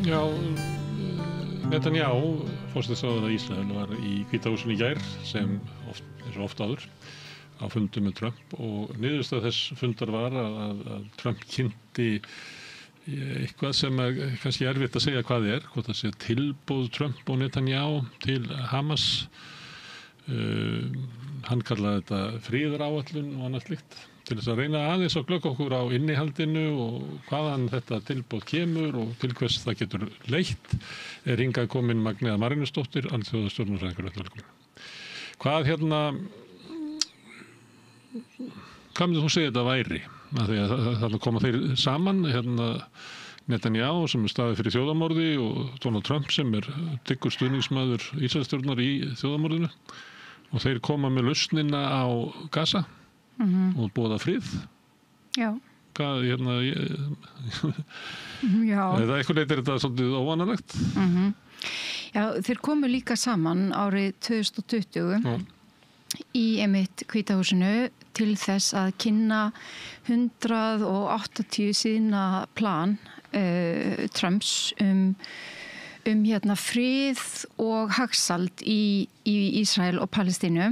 Já, Netanyahu, forsætisráðherra Ísrael, var í Hvíta húsinu í gær sem eins og oft áður á fundi með Trump og niðurstaða þess fundar var að Trump kynnti eitthvað sem kannski erfitt að segja hvað hvort það sé tilboð Trump og Netanyahu til Hamas. Hann kallaði þetta friðaráætlun og annað slíkt til þess að reyna aðeins að glögga okkur á innihaldinu og hvaðan þetta tilboð kemur og til hvers það getur leitt. Hingað komin Magnea Marinusdóttir, alþjóðastjórnarfræðingur. Velkomin. Hvað myndir þú segja þetta væri? Því að það koma þeir saman, Netanyahu sem staðið fyrir þjóðarmorði og Donald Trump sem dyggur stuðningsmaður Ísraelsstjórnar í þjóðarmorðinu og þeir koma með lausnina á Gaza og boða frið. Já. Hvað, Já. Eða eitthvað leit þetta svolítið óvanalegt? Já, þeir komu líka saman árið 2020 í einmitt Hvíta húsinu til þess að kynna 180 síðna plan Trumps frið og hagsald í Ísrael og Palestínu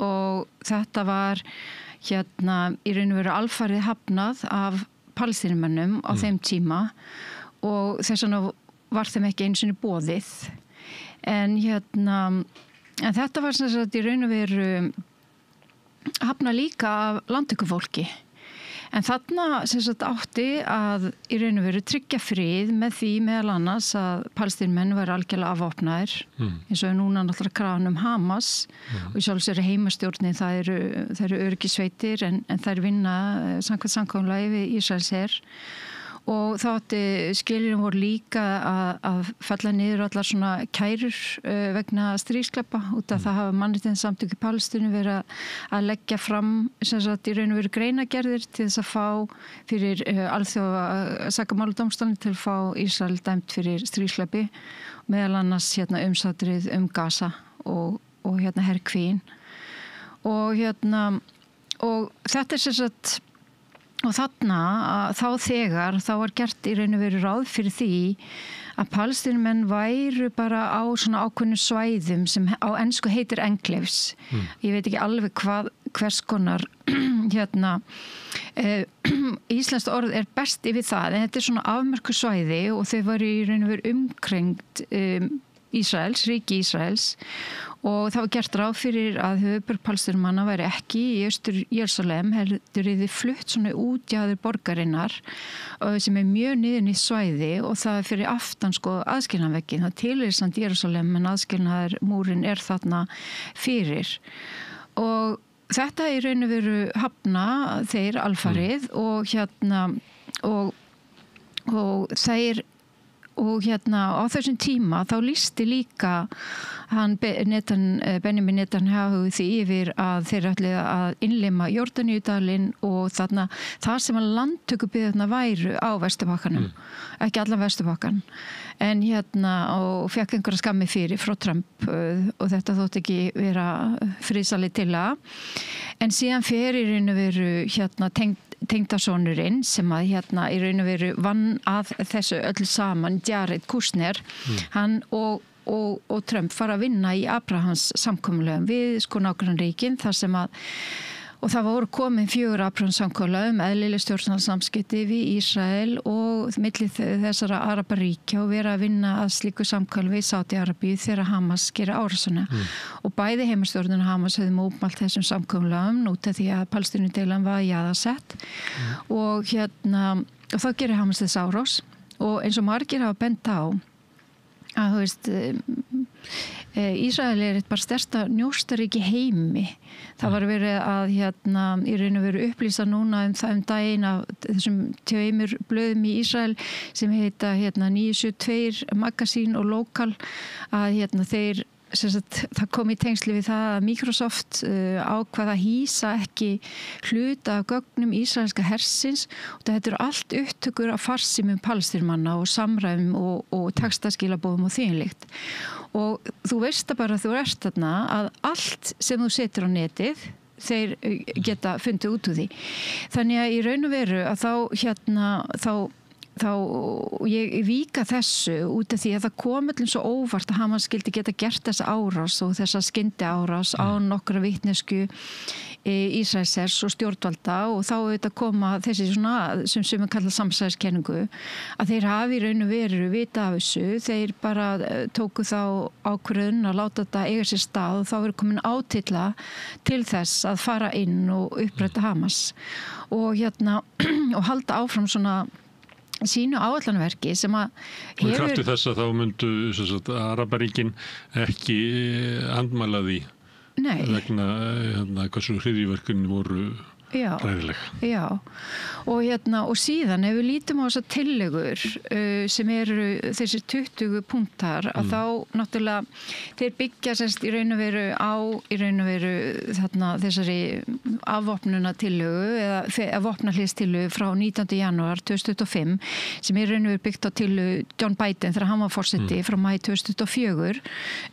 og þetta var í raun og veru alfarið hafnað af Palestínumönnum á þeim tíma og þess vegna var þeim ekki einu sinni boðið en þetta var sem sagt í raun og veru hafnað líka af landtökufólki. En þarna sem sagt átti að í raun og veru tryggja frið með því meðal annars að Palestínumenn væru algjörlega afvopnaðir eins og núna náttúrulega krafan Hamas og í sjálfsögðu heimastjórnin það eru öryggisveitir en þær vinna samkvæmt samkomulagi við Ísraelsher og þá átti skilyrðin voru líka að fella niður allar svona kærur vegna stríðsglæpa út af það hafa mannréttindasamtök í Palestínu verið að leggja fram sem sagt í raun og veru greinagerðir til þess að fá fyrir alþjóða sakamáladómstólinn til að fá Ísrael dæmt fyrir stríðsglæpi meðal annars umsátrið Gaza og herkvíin og þetta sem sagt og þá var gert í raun og veru ráð fyrir því að Palestínumenn væru bara á svona ákveðnum svæðum sem á ensku heitir enclaves. Ég veit ekki alveg hvers konar íslenskt orð best yfir það en þetta svona afmörku svæði og þau varu í raun og veru umkringd Ísraels, ríki Ísraels og það var gert ráð fyrir að höfuðborg Palestínumanna væri ekki í Austur-Jerúsalem heldur yrði flutt svona útjaðir borgarinnar sem mjög niðurnítt svæði og það fyrir aftan aðskilnaðarvegginn. Það tilheyrir samt Jerúsalem en aðskilnaðarmúrinn þarna fyrir og þetta í raun og veru hafna þeir alfarið og þeir og á þessum tíma þá lýsti líka Benjamin Netanyahu því yfir að þeir ætluðu að innlima Jórdaníudalinn og þarna það sem að landtökubyggðirnar væru á Vesturbakkanum, ekki allan Vesturbakkann en og fékk einhverja skammi fyrir frá Trump og þetta þótti ekki vera friðsali til en síðan fer í raun og veru tengdasonurinn sem að í raun og veru vann að þessu öllu saman Jared Kushner hann og Trump fara að vinna í Abrahams samkomulögum við nágrannaríkin þar sem að og það voru komin 4 Abrahams samkomulag eðlileg stjórnarsamskipti við Ísrael og milli þessara Arabaríkja og vera að vinna að slíku samkomulag við Sádi-Arabíu þegar Hamas gerir árásina og bæði heimastjórnin og Hamas höfðu mótmælt þessum samkomulagum út af því að Palestínudeilan var jaðarsett og þá gerir Hamas þess árás og eins og margir hafa bent á að þú veist Ísrael bara stærsta njóstaríki heimi. Það var verið að í raun og veru upplýsa núna það daginn af þessum 2 blöðum í Ísrael sem heita 972 Magazine og Local að þeir það kom í tengsli við það að Microsoft ákvað að hýsa ekki hluta af gögnum ísraelska hersins og þetta eru allt upptökur af farsímum Palestínumanna og samræðum og textaskilabóðum og þvíumlíkt og þú veist bara að þú ert þarna að allt sem þú setur á netið þeir geta fundið út úr því þannig að í raun og veru að þá ég víka þessu út af því að það kom öllum svo óvart að Hamas skildi geta gert þessa árás og þessa skyndi árás á nokkra vitnesku Ísraelshers og stjórnvalda og þá auðvitað koma þessi svona sem við kalla samsæðiskenningu að þeir hafi í raun og veru vita af þessu, þeir bara tóku þá ákvörðun að láta þetta eiga sér stað og þá er komin átilla til þess að fara inn og upprætta Hamas og og halda áfram svona sínu áætlunarverki sem að hefur... Og í krafti þess að þá myndu Arabaríkin ekki andmæla því vegna hversu hryðjuverkin voru ræðileg. Já, og síðan ef við lítum á þessar tillögur sem eru þessir 20 punktar að þá náttúrulega þeir byggja sérst í raun og veru á þessari afvopnuna tillögu eða vopnahliðstillögu frá 19. janúar 2025 sem er raun og veru byggt á tillögu John Biden þegar hann var forseti frá maí 2004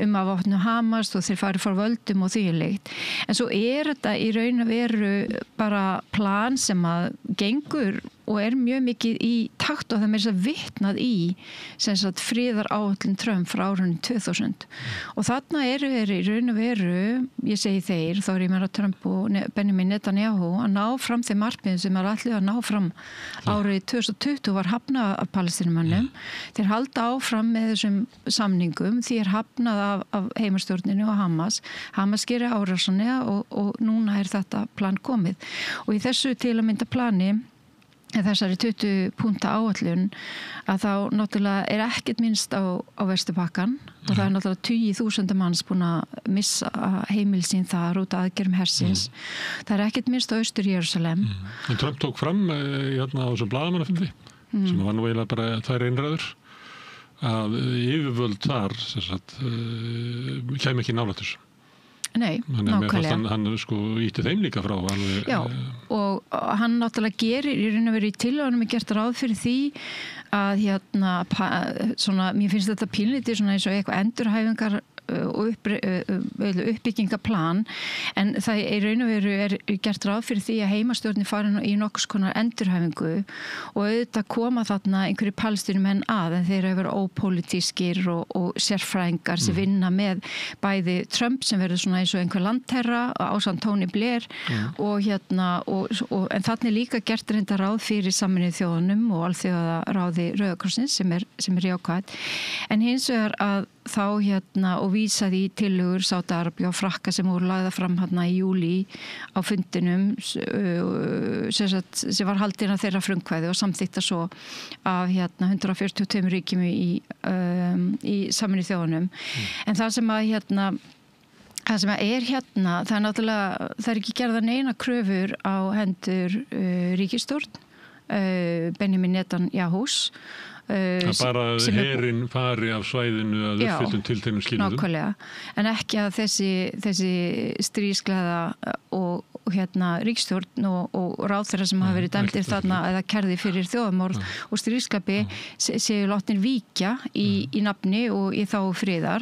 afvopnu Hamas og þeir farið frá völdum og þvíumlíkt. En svo er þetta í raun og veru bara plan sem að gengur og er mjög mikið í takt og það með þess að vitnað í sem sagt friðar áætlun Trump frá árunni 2000 og þarna eru í raun og veru, ég segi þeir, þá er ég meira Trump og Benjamin Netanyahu að ná fram þeim markmiðum sem er allir að ná fram árið 2020 var hafnað af palestínumönnum, þeir halda áfram með þessum samningum, því er hafnað af heimastjórninu og Hamas gerir árásanlega og núna er þetta plan komið og í þessu til að mynda plani þessari 20 punkta áætlun að þá náttúrulega er ekkert minnst á Vesturbakkann og það er náttúrulega 20.000 manns búin að missa heimil sín þar út af aðgerðum hersins. Það er ekkert minnst á Austur-Jerúsalem. En Trump tók fram á þessum blaðamannafundi sem var nú eiginlega bara 2 einræður að yfirvöld þar kæmi ekki nálægt þessu. Nei, nákvæmlega. Hann ítti þeim líka frá. Alveg, já, og hann náttúrulega gerir í raun og veru í tillögunum gert ráð fyrir því að mér finnst þetta pínlítið svona eins og eitthvað endurhæfingar og uppbyggingaplan en það í raun og veru er gert ráð fyrir því að heimastjórnin farin í nokkurs konar endurhæfingu og auðvitað koma þarna einhverju palestínumenn en þeir eru verið ópólitískir og sérfræðingar sem vinna með bæði Trump sem verður svona eins og einhver landherra ásamt Tony Blair og en þannig líka gert reynda ráð fyrir Sameinuðu þjóðunum og alþjóðaráði Rauða krossins sem er jákvætt en hins vegar að þá og vísaði í tillögur Sádi-Arabíu og Frakka sem voru lagða fram í júlí á fundinum sem var haldin af þeirra frumkvæði og samþykta svo af 142 ríkjum í Sameinuðu þjóðunum en það sem að það sem er það er náttúrulega það er ekki gerða neina kröfur á hendur ríkisstjórn Benjamin Netanyahus bara herinn fari af svæðinu að uppfylltum tilteknum skilyrðum. Nákvæmlega, en ekki að þessi stríðsglæða og ríkisstjórn og ráðherra sem hafa verið dæmdir þarna eða kærði fyrir þjóðamorð og stríðsglæpi séu látnir víkja í nafni og í þá friðar.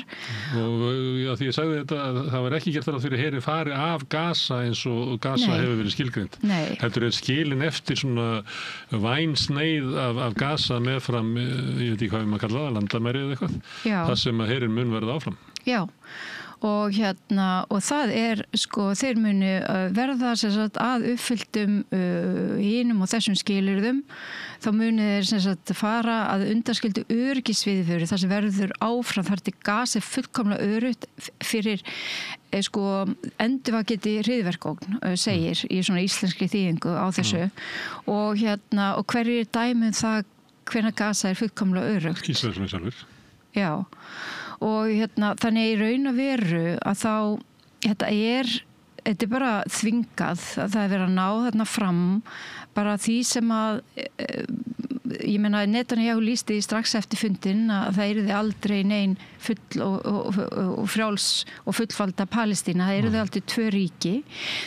Og því ég sagði þetta að það var ekki gert þar fyrir herinn fari af Gaza eins og Gaza hefur verið skilgreind. Heldur er skilin eftir svona vænsneið af Gaza meðfram ég veit ekki hvað maður kalla það, landamæri eða eitthvað. Það sem að herinn mun verða áfram. Já, og það er þeir muni verða að uppfylltum hinum og þessum skilyrðum þá muni þeir fara að undanskildu öryggisviðvöru þar sem verður áfram þar til Gaza er fullkomlega öruggt fyrir endurvakandi hryðjuverkaógn segir í svona íslenskri þýðingu á þessu og hverjir dæmi það hvenær Gaza er fullkomlega öruggt. Ísraelsmenn sjálfur. Já, og þannig í raun og veru að þá, þetta er bara þvingað að það er verið að ná þarna fram bara því sem að, ég meina Netanyahu lýsti strax eftir fundin að það yrði aldrei nein full og frjáls og fullvalda Palestína, það yrði aldrei 2 ríki.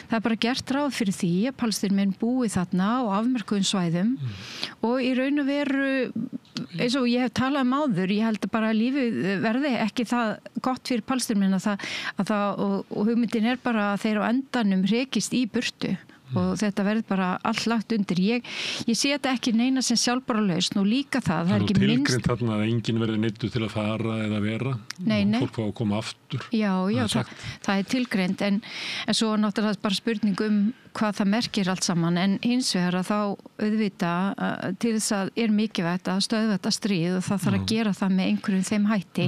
Það er bara gert ráð fyrir því að Palestínumenn búi þarna á afmörkuðum svæðum og í raun og veru eins og ég hef talað áður, ég held að bara lífið verði ekki það gott fyrir Palestínumenn og hugmyndin er bara að þeir á endanum rekist í burtu og þetta verður bara allt lagt undir. Ég sé þetta ekki neina sem sjálfbara lausn og líka það er ekki minnst. Tilgreint þarna að enginn verður neyddur til að fara eða vera og fólk fá að koma aftur. Já, það er tilgreint en svo náttúrulega bara spurning hvað það merkir allt saman en hins vegar að þá auðvita til þess að mikilvægt að stöðva þetta stríð og það þarf að gera það með einhverjum þeim hætti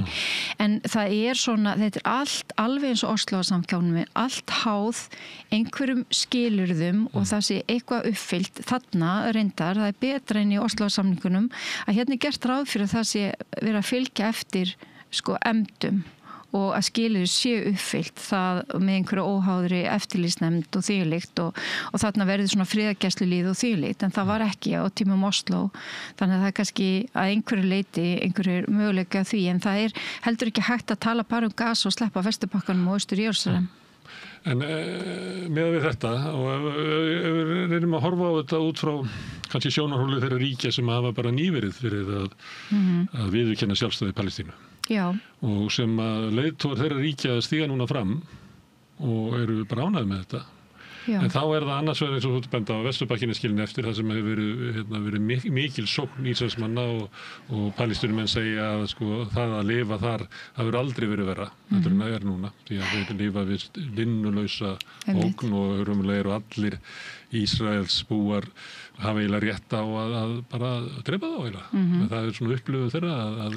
en það svona, þetta allt alveg eins og Oslo-samkjáminu allt háð einhverjum skilyrðum og það sé eitthvað uppfyllt þarna reyndar, það er betra enn í Oslo-samningunum að hérna gert ráð fyrir að það sé verið að fylgja eftir efndum og að skilur séu uppfyllt það með einhverju óháðri eftirlýsnefnd og þvílíkt og þarna verður svona friðargæslulíð og þvílíkt en það var ekki á tímum Oslo þannig að það er kannski að einhverju leyti einhverju möguleika því en það er heldur ekki hægt að tala bara gas og sleppa Vesturbakkanum og Austur-Jerúsalem. En með við þetta og við reynum að horfa á þetta út frá kannski sjónarhóli þeirra ríkja sem hafa bara nýverið fyrir að viðurkenna sjálfstæði Palestínu. Já. Og sem að leiðtogar þeirra ríkja stíga núna fram og eru bara ánægð með þetta. Já. En þá er það annars vegar eins og þú benda á Vesturbakkinni skilin eftir það sem hefur verið mikil sókn Ísraelsmanna og palestínumenn segja að það að lifa þar hefur aldrei verið verra heldur en það er núna því að þeir lifa við linnulausa ógn og raunverulega eru allir Ísraels búar hafa eiginlega rétt á að bara drepa þá eiginlega. Það er svona upplifun þeirra að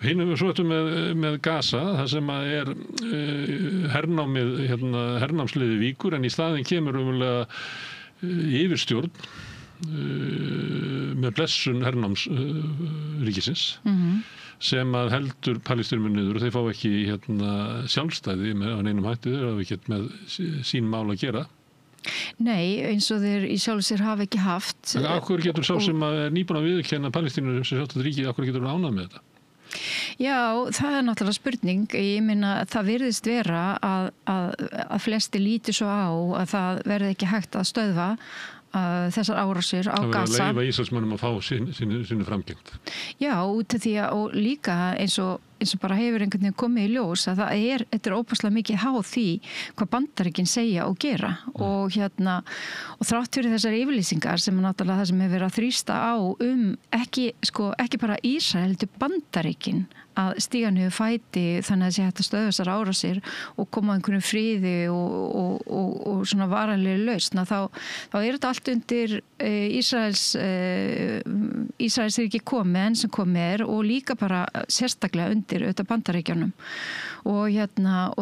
Hinum við svo eftir með Gaza, það sem að er hernámsliði Víkur en í staðinn kemur umverulega yfirstjórn með blessun hernámsríkisins sem að heldur Palestínumenn niður og þeir fá ekki sjálfstæði á neinum hætti, þeir hafa ekki með sín mál að gera. Nei, eins og þeir í sjálfu sér hafa ekki haft. En af hverju getur sá sem að er nýbúin að viðurkenna Palestínu sem sjálfstætt ríki, af hverju getur hann ánægð með þetta? Já, það er náttúrulega spurning. Ég meina, það virðist vera að flesti líti svo á að það verði ekki hægt að stöðva þessar árásir á Gaza. Það verður að leyfa Ísraelsmönnum að fá sínu framgengt. Já, út af því að og líka eins og bara hefur einhvern veginn komið í ljós að þetta er óbúslega mikið háð því hvað Bandaríkin segja og gera og þrátt fyrir þessar yfirlýsingar sem er náttúrulega það sem hefur verið að þrýsta á ekki bara Ísrael heldur Bandaríkin að stíga niður fæti þannig að sé hægt að stöðva þessar árásir og koma einhverjum friði og svona varanlega lausn þá er þetta allt undir Ísraels er ekki komið enn sem komið er og líka bara sérstaklega undir auðvitað Bandaríkjunum og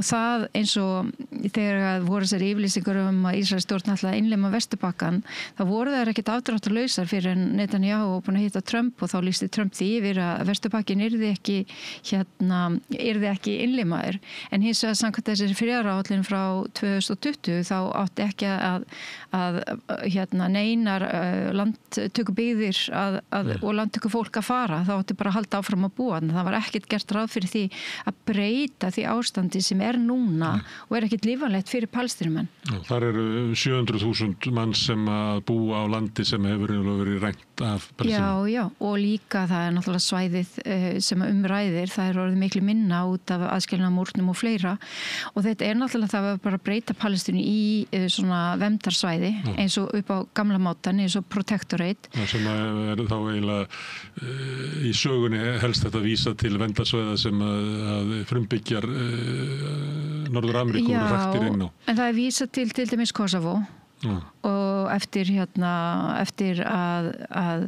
það eins og þegar voru þessar yfirlýsingar að Ísraels stjórn ætlaði að innlima Vesturbakkann þá voru þær ekkert afdráttarlausar fyrir en Netanyahu og búin að hitta Trump og þá lýsti Trump því yfir að Vesturbakkinn yrði ekki innlimaður en hins vegar samkvæmt þessari friðaráætlun frá 2020 þá átti ekki að neinar landtökubyggðir og landtökufólk að fara þá átti bara að halda áfram að búa en það var ekkert gert ráð fyrir því að breyta því ástandi sem er núna og er ekkert lífanlegt fyrir Palestínumenn. Þar eru 700.000 mann sem að búa á landi sem hefur verið rænt af Palestínu. Já, og líka það er náttúrulega svæðið sem umræðir, það er orðið miklu minna út af aðskilnaðarmúrnum og fleira og þetta er náttúrulega það að bara breyta Palestínu í svona verndarsvæði eins og upp á gamla mátan eins og protectorate. Það sem er þá eiginlega í sögunni helst þetta vísa til verndarsvæða sem að frumbyggjar Norður-Ameríku voru hraktir inn á. En það er vísa til dæmis Kosovo og eftir að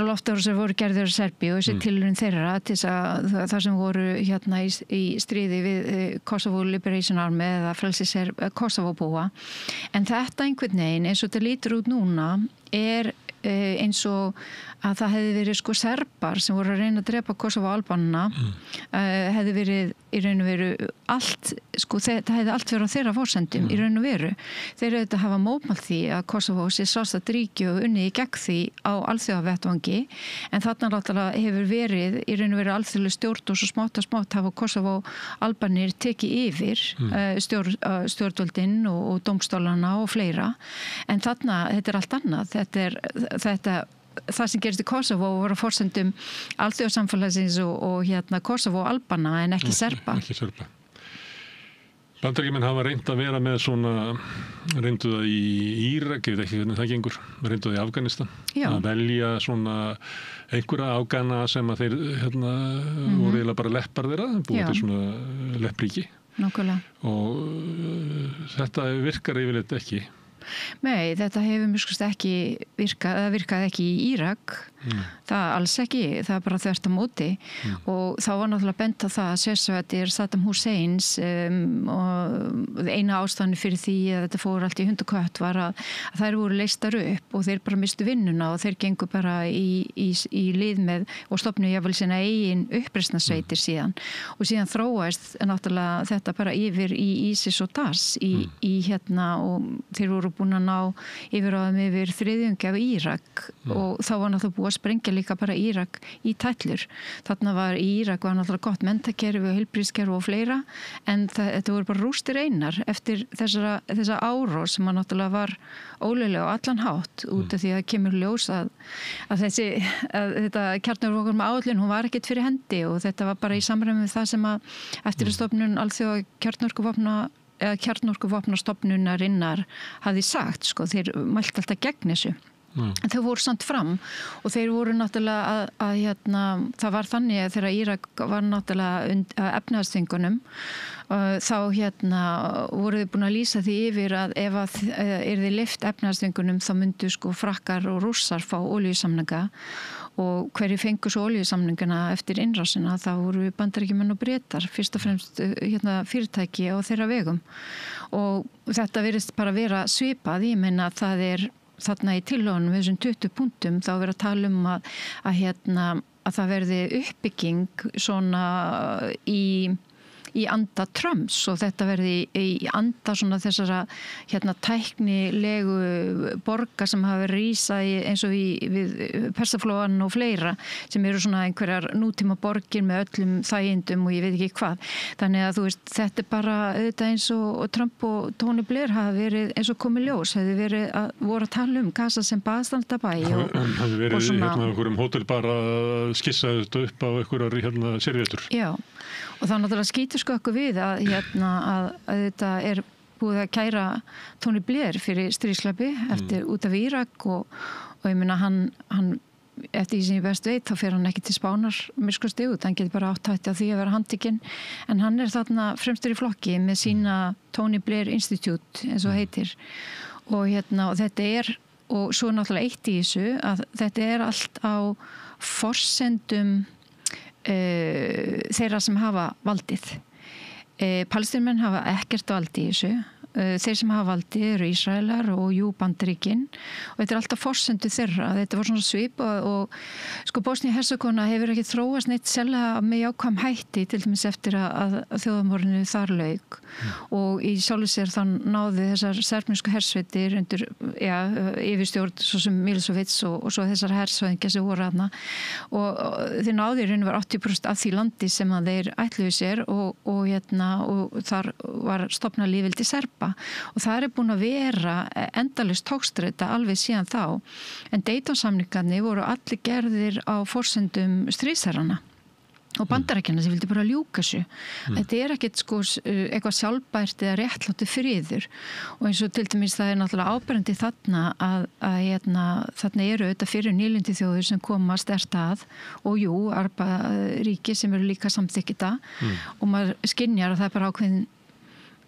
loftárásir voru gerðir á Serbíu og þessi tilraun þeirra til það sem voru í stríði við Kosovo Liberation Army eða frelsi Kosovo búa en þetta einhvern veginn eins og þetta lítur út núna er eins og að það hefði verið serbar sem voru að reyna að drepa Kosovo albanna hefði verið í raun og veru allt þetta hefði allt verið á þeirra forsendum í raun og veru þeir auðvitað hafa mótmælt því að Kosovo sé sjálfstætt ríki og unnið í gegn því á alþjóðavettvangi en þarna náttúrulega hefur verið í raun og veru alþjóðleg stjórn og svo smátt hafa Kosovo albanir tekið yfir stjórnvöldin og dómstólana og fleira en þarna þetta er allt annað það sem gerist í Kosovo voru á forsendum alþjóðasamfélagsins og Kosovo og Albana en ekki Serba. Ekki Serba. Bandaríkjamenn hafa reynt að vera með svona, reyndu það í Írak, ég veit ekki hvernig það gengur, reyndu það í Afganistan, að velja svona einhverja Afgana sem að þeir voru eiginlega bara leppar þeirra, búið til svona leppríki. Nákvæmlega. Og þetta virkar yfirleitt ekki. Nei, þetta hefur mjög skust ekki virkað, það virkaði ekki í Írak, það alls ekki, það er bara þvert á móti og þá var náttúrulega bent á það að sérsveitir Saddam Husseins og eina ástæðan fyrir því að þetta fór allt í hund og kött var að þær voru leystar upp og þeir bara mistu vinnuna og þeir gengu bara í lið með og stofnuðu jafnvel sína eigin uppreisnarsveitir síðan og síðan þróaðist náttúrulega þetta bara yfir í ISIS og DAS í og þeir voru búin að ná yfiráðum yfir þriðjungi af Írak og þá var náttúrulega búið að sprengja líka bara Írak í tællur. Þarna var Írak var náttúrulega gott menntakerfi og heilbrigðiskerfi og fleira en þetta voru bara rústir einar eftir þessa árás sem að náttúrulega var ólöglega á allan hátt út af því að kemur ljós að þetta kjarnorkuvopna áætlun hún var ekkert fyrir hendi og þetta var bara í samræmi með það sem að eftirlitsstofnun alþjóða kjarnorkuvopnastofnunarinnar hafði sagt, sko, þeir mælti alltaf gegn þessu. En þau voru samt fram og þeir voru náttúrulega að það var þannig að þegar Írak var náttúrulega efnahagsþvingunum þá voru þau búin að lýsa því yfir að ef að yrði lyft efnahagsþvingunum þá myndu sko frakkar og rússar fá olíusamninga og hverju fengu svo olíusamningana eftir innrásina þá voru Bandaríkjamenn og Bretar fyrst og fremst fyrirtæki á þeirra vegum og þetta virðist bara vera svipað, ég meina að það er þarna í tillögunum við þessum 20 punktum þá verið að tala um að það verði uppbygging svona í anda Trumps og þetta verði í anda svona þessara tæknilegu borga sem hafa verið rísa eins og við Persaflóan og fleira sem eru svona einhverjar nútíma borgir með öllum þægindum og ég veit ekki hvað. Þannig að þú veist, þetta er bara auðvitað eins og Trump og Tony Blair hafa verið eins og komið ljós, voru að tala um Gaza sem baðstandabæ og hafi verið einhverjum hótel bara skissað þetta upp á einhverjar servétur. Já. Og það náttúrulega skýtur sko okkur við að þetta er búið að kæra Tony Blair fyrir stríðsglæpi eftir út af Írak og ég meina hann eftir því sem ég best veit þá fer hann ekki til Spánar myrskasti út, hann getur bara áttætti á því að vera handtekinn en hann er þarna fremstur í flokki með sína Tony Blair Institute eins og heitir og þetta er og svo náttúrulega eitt í þessu að þetta er allt á forsendum þeirra sem hafa valdið. Palestínumenn hafa ekkert valdi í þessu. Þeir sem hafa valdið eru Ísraelar og Bandaríkin og þetta er alltaf forsendu þeirra. Þetta var svona svip og sko Bosníu-Hersegóvína hefur ekki þróast neitt sérlega með jákvæm hætti til dæmis eftir að þjóðarmorðinu þar lauk og í sjálfu sér þá náðu þessar serbnesku hersveitir undir yfirstjórn svo sem Milošević og svo þessar hersveðingja sem voru þarna og þeir náðu í raun og var 80% af því landi sem að þeir ætluðu sér og þar var stofnað lýðveldi Serba og það er búin að vera endalaust tókstreita alveg síðan þá en Dayton-samningarnir voru allir gerðir á forsendum stríðsherrana og Bandaríkjanna sem vildi bara ljúka þessu. Þetta er ekkert sko eitthvað sjálfbært eða réttlátt friður og eins og til dæmis það er náttúrulega áberandi þarna að þarna eru auðvitað fyrir nýlendi þjóður sem koma sterkt að og Araba-ríki sem eru líka samþykkita og maður skynjar að það er bara ákveðin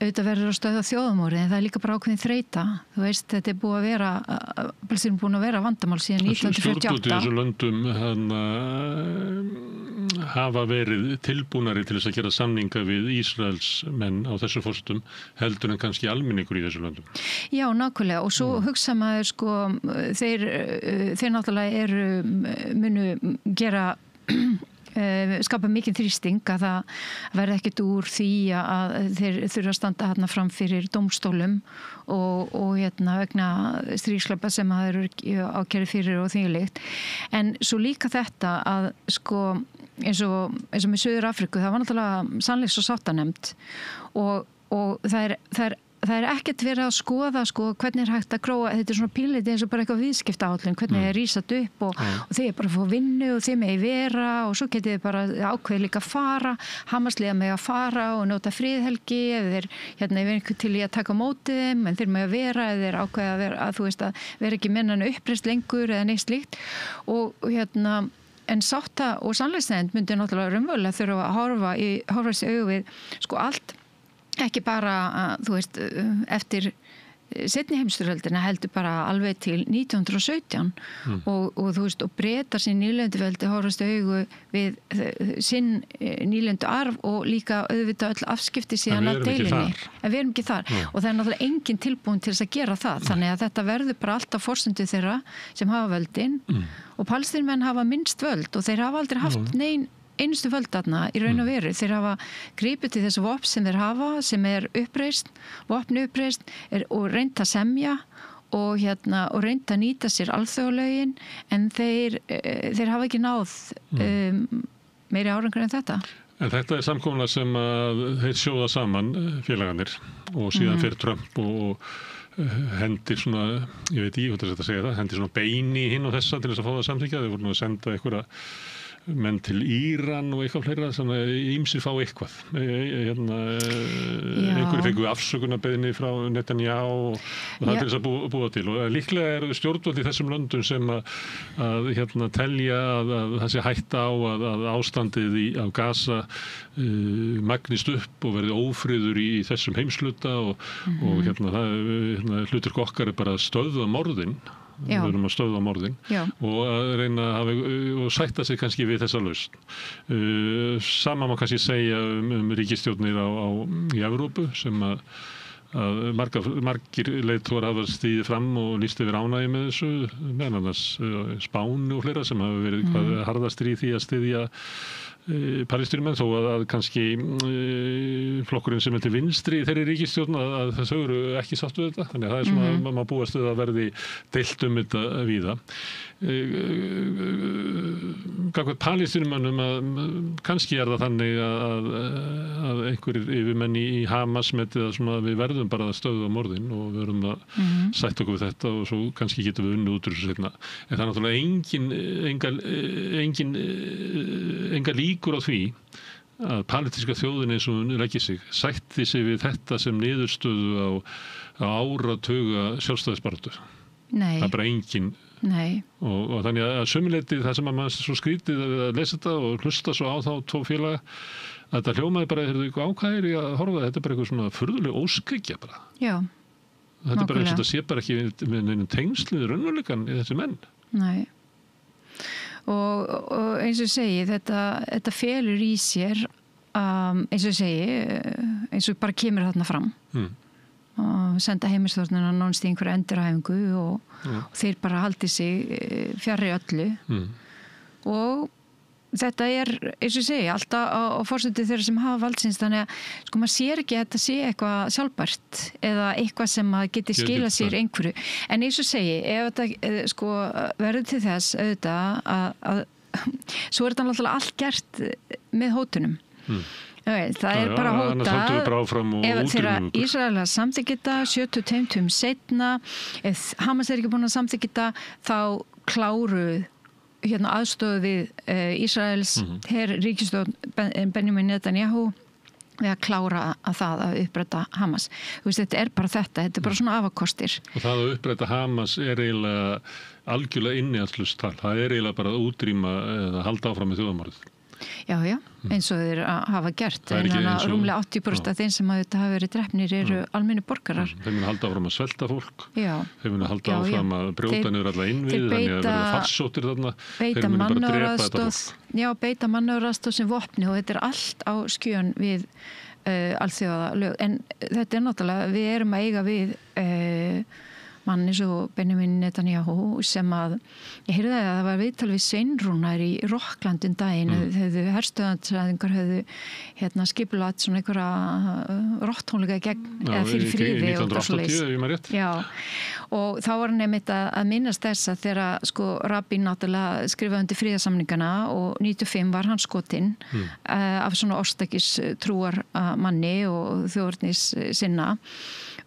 auðvitað verður að stöðva þjóðamorðið en það er líka bara ákveðin þreyta. Þú veist, þetta er búin að vera vandamál síðan 1948. Stjórnvöld í þessu löndum hafa verið tilbúnari til þess að gera samninga við Ísraels menn á þessu forsendum heldur en kannski almenningur í þessu löndum. Já, nákvæmlega og svo hugsa maður sko, þeir náttúrulega munu gera skapa mikið þrýsting að það verði ekkert úr því að þeir þurfa að standa hérna fram fyrir dómstólum og vegna stríðsglæpa sem það eru ákæri fyrir og þvíumlíkt. En svo líka þetta að sko eins og með Suður Afríku, það var náttúrulega sannleiks- og sáttanemnd og það er það er ekkert verið að skoða sko, hvernig hægt að gróa, þetta svona pínleiti eins og bara eitthvað viðskiptaáætlun, hvernig er rísat upp og þeir bara fá vinnu og þeir megi vera og svo getið þið bara ákveðið líka að fara, Hamasliða megi að fara og nota friðhelgi ef þeir ef einhver til í að taka á móti þeim en þeir megi að vera ef þeir ákveðið að vera, að þú veist að vera ekki mennan uppreist lengur eða neitt slíkt og en sátta og sannleiksnefnd myndi náttúrulega raunverulega þurfa að horfa sig augu við sko allt, ekki bara þú veist eftir seinni heimsstyrjöldina heldur bara alveg til 1917 og þú veist og Bretar sín nýlenduveldi horfast augu við sinn nýlendu arf og líka auðvitað öll afskipti síðan að deilinni. En við erum ekki þar og það er náttúrulega engin tilbúin til þess að gera það þannig að þetta verður bara alltaf forsendu þeirra sem hafa völdin og palestínmenn hafa minnst völd og þeir hafa aldrei haft einustu völd þarna í raun og veru. Þeir hafa gripið til þessu vopn sem þeir hafa, sem er uppreist, vopni uppreist og reynt að semja og reynt að nýta sér alþjóðalögin en þeir hafa ekki náð meiri árangur en þetta. En þetta er samkomulag sem að þeir sjóða saman félagarnir og síðan fyrir Trump og hendir svona, ég veit ekki hvað þetta segja það, hendir svona beini hinn og þessa til þess að fá það samþykkja. Þeir voru nú að senda einhverja menn til Íran og eitthvað fleira þannig að ýmsir fá eitthvað einhverju fengu afsökunarbeiðni frá Netanyahu og það til þess að búa til og líklega eru stjórnvöld í þessum löndum sem að telja að það sé hætta á að ástandið á Gaza magnist upp og verði ófriður í þessum heimshluta og hlutur okkar er bara að stöðva morðin. Við erum að stöðva morðin og að reyna að sætta sig kannski við þessa lausn. Sama má kannski segja ríkisstjórnir í Evrópu sem að margir leiðtogar hafa stigið fram og lýst yfir ánægju með þessu, meðal annars Spáni og fleira sem hafa verið harðastir í því að styðja palestínumenn þó að kannski flokkurinn sem er til vinstri í þeirri ríkisstjórn að þau eru ekki sátt við þetta þannig að það er svona að maður búast við að verði deilt þetta víða gagnvart palestínumönnum að kannski er það þannig að einhverjir yfirmenn í Hamas metið að svona við verðum bara að stöðva morðin og við verðum að sætta okkur við þetta og svo kannski getum við unnið út úr þessu seinna en það er náttúrulega enga líkur á því að palestíska þjóðin eins og hún leggir sig sætti sig við þetta sem niðurstöðu á áratuga sjálfstæðisbaráttu. Það er bara engin og þannig að sömuleyti það sem að maður svo skrítið að lesa þetta og hlusta svo á þá tvo félaga að þetta hljómaði bara eitthvað ákvæðir í að horfa þetta er bara eitthvað svona furðuleg óskryggja bara. Já. Þetta er bara eins og þetta sé bara ekki með neinum tengslu raunveruleikann í þessi menn. Nei. Og eins og segi þetta felur í sér eins og segi eins og bara kemur þarna fram og senda heimilsstjórnina nánast í einhverja endurhæfingu og þeir bara haldi sig fjarri öllu og þetta er eins og segi alltaf á forsendum þeirra sem hafa valdsins þannig að sko maður sér ekki að þetta sé eitthvað sjálfbært eða eitthvað sem að geti skilað sér einhverju en eins og segi ef þetta sko verður til þess auðvitað að svo er þetta náttúrulega allt gert með hótunum það er bara hótað ef þeirra Ísraelar samþykkita 72 seinna ef Hamas er ekki búin að samþykkita þá kláruð aðstoð við Ísraels ríkisstjórn Benjamin Netanyahu við að klára að uppræta Hamas. Þetta er bara þetta er bara svona afakostir. Og það að uppræta Hamas er eiginlega algjörlega innihaldslust tal. Það er eiginlega bara að útrýma eða halda áfram með þjóðarmorðið. Já, eins og þeir hafa gert rúmlega 80% af þeim sem hafa verið drepnir eru almennu borgarar. Þeir munu halda áfram að svelta fólk þeir munu halda áfram að brjóta niður alla innvið þannig að verða farsóttir þarna þeir munu bara drepa þetta fólk beita mannúðaraðstoð sem vopni og þetta er allt á skjön við alþjóðalög en þetta er náttúrulega við erum að eiga við mann eins og Benjamin Netanyahu sem að ég heyrði að það var viðtal við Sveinrúnar í Rokklandum daginn höfðu herstöðansræðingar höfðu skipulagt svona einhverja rottónleika gegn eða fyrir friði og 1980 og þá var hann einmitt að minnast þess að þegar sko Rabin náttúrulega skrifaði undir friðarsamningana og 95 var hann skotinn af svona orstakis trúar manni og þjóðurnis sinna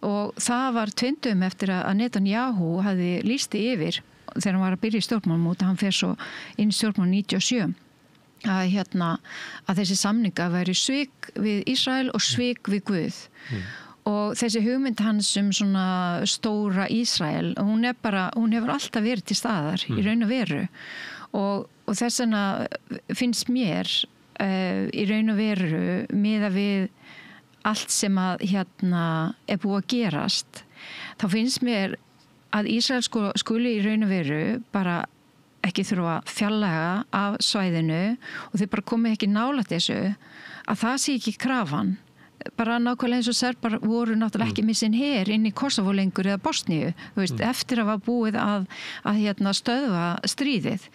og það var tvindum eftir að Netanyahu hafði lýsti yfir þegar hann var að byrja í stjórnmálum út að hann fer svo inn í stjórnmálum 97 að þessi samninga væri svik við Ísrael og svik við Guð og þessi hugmynd hans svona stóra Ísrael hún hefur alltaf verið til staðar í raun og veru og þess vegna finnst mér í raun og veru miðað við allt sem að er búið að gerast þá finnst mér að Ísrael skuli í raun og veru bara ekki þurfa að fjarlæga af svæðinu og þau bara komið ekki nálægt þessu að það sé ekki krafan bara nákvæmlega eins og Serbar voru náttúrulega ekki með sinn her inn í Kosovo lengur eða Bosníu, þú veist, eftir að var búið að stöðva stríðið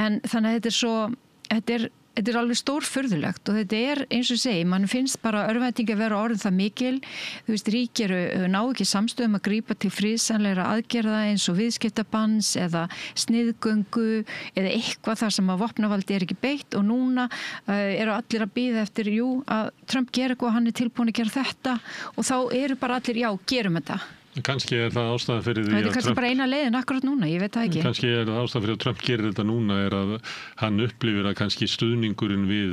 en þannig að þetta er svo þetta er alveg stórfurðulegt og þetta eins og segi, mann finnst bara örvæntingi að vera orðin það mikil, þú veist, ríki ná ekki samstöðum að grípa til friðsamlegra aðgerða eins og viðskiptabanns eða sniðgöngu eða eitthvað þar sem að vopnavaldi ekki beitt og núna eru allir að bíða eftir, að Trump gera eitthvað, hann tilbúin að gera þetta og þá eru bara allir, gerum þetta. Kannski það ástæðan fyrir því að þetta kannski bara eina leiðin akkurat núna, ég veit það ekki. Kannski það ástæðan fyrir að Trump gerir þetta núna að hann upplifir að kannski stuðningurinn við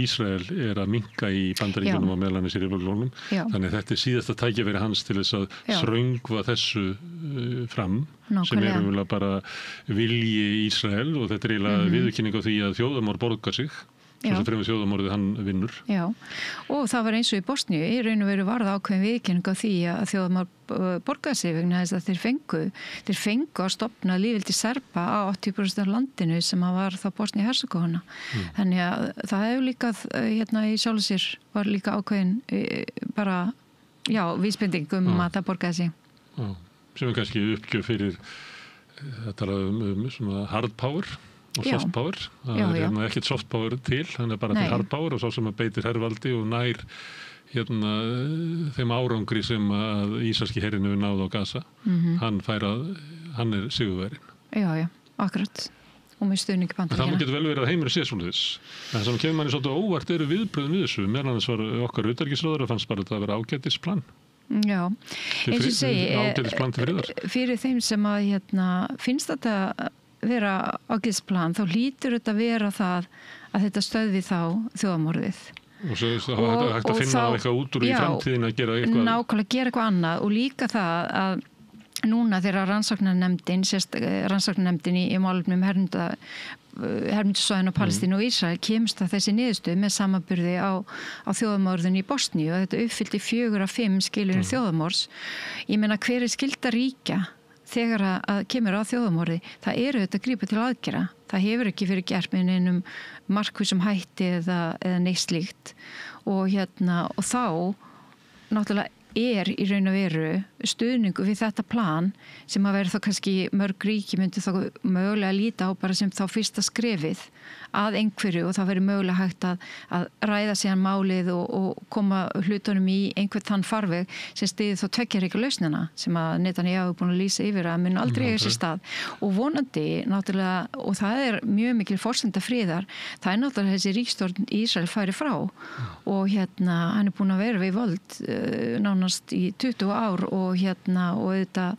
Ísrael að minnka í Bandaríkjunum og meðal annars í Repúblikónum. Þannig að þetta síðasta tækifæri hans til þess að þröngva þessu fram sem umlega bara vilji Ísrael og þetta eiginlega viðurkenning á því að þjóðarmorð borgar sig. Svo sem fremur þjóðamorðið hann vinnur. Já, og það var eins og í Bosníu, í raun og veru var það ákveðin viðurkenning á því að þjóðamorð borgaði sig vegna þess að þeir fengu að stofna lýðveldi Serba á 80% af landinu sem var þá Bosníu-Hersegóvína. Þannig að það hefur líka í sjálfu sér var líka ákveðin bara, vísbending að það borgaði sig. Já, sem kannski uppgjöf fyrir að tala svona hard power og soft power, það ekkert soft power til, hann bara til hard power og svo sem að beitir hervaldi og nær þeim árangri sem að ísraelski herinn hefur náð á Gaza, hann sigurverinn. Já, akkurat. Og með stuðningi Bandaríkjanna. Það getur vel verið að heimurinn sé svoleiðis. En það sem kemur manni svolítið óvart eru viðbrögðin við þessu, meðal annars var okkar utanríkisráðherra fannst bara að vera ágætisplan. Já, eins og segi, fyrir þeim sem að finnst þetta vera ágætisplan, þá hlýtur þetta vera það að þetta stöðvi þá þjóðamorðið. Og svo það hægt að finna eitthvað út úr í framtíðin að gera eitthvað. Nákvæmlega gera eitthvað annað og líka það að núna þegar rannsóknarnefndin í málefnum hermundasvæðin og Palestínu og Ísrael kemst að þessi niðurstöðu með samanburði á þjóðamorðin í Bosníu og þetta uppfyllti 4 af 5 skilyrðum þjóðamorðs. Ég meina hver skylda ríkja þegar að kemur á þjóðamorði, það eru þetta grípa til aðgera. Það hefur ekki fyrir gert með einum markvissum hætti eða neitt slíkt og þá náttúrulega í raun og veru stuðningu við þetta plan sem að vera þá kannski mörg ríki myndi þá mögulega líta á bara sem þá fyrsta skrefið að einhverju og það veri mögulega hægt að ræða síðan málið og koma hlutunum í einhvern þann farveg sem stiði þá tveggjaríka lausnina sem að Netanyahu búin að lýsa yfir að mun aldrei eiga sér stað og vonandi náttúrulega og það mjög mikil forsenda friðar, það náttúrulega þessi ríkisstjórn Ísrael færi frá og hann búin að vera við völd nánast í 20 ár og auðvitað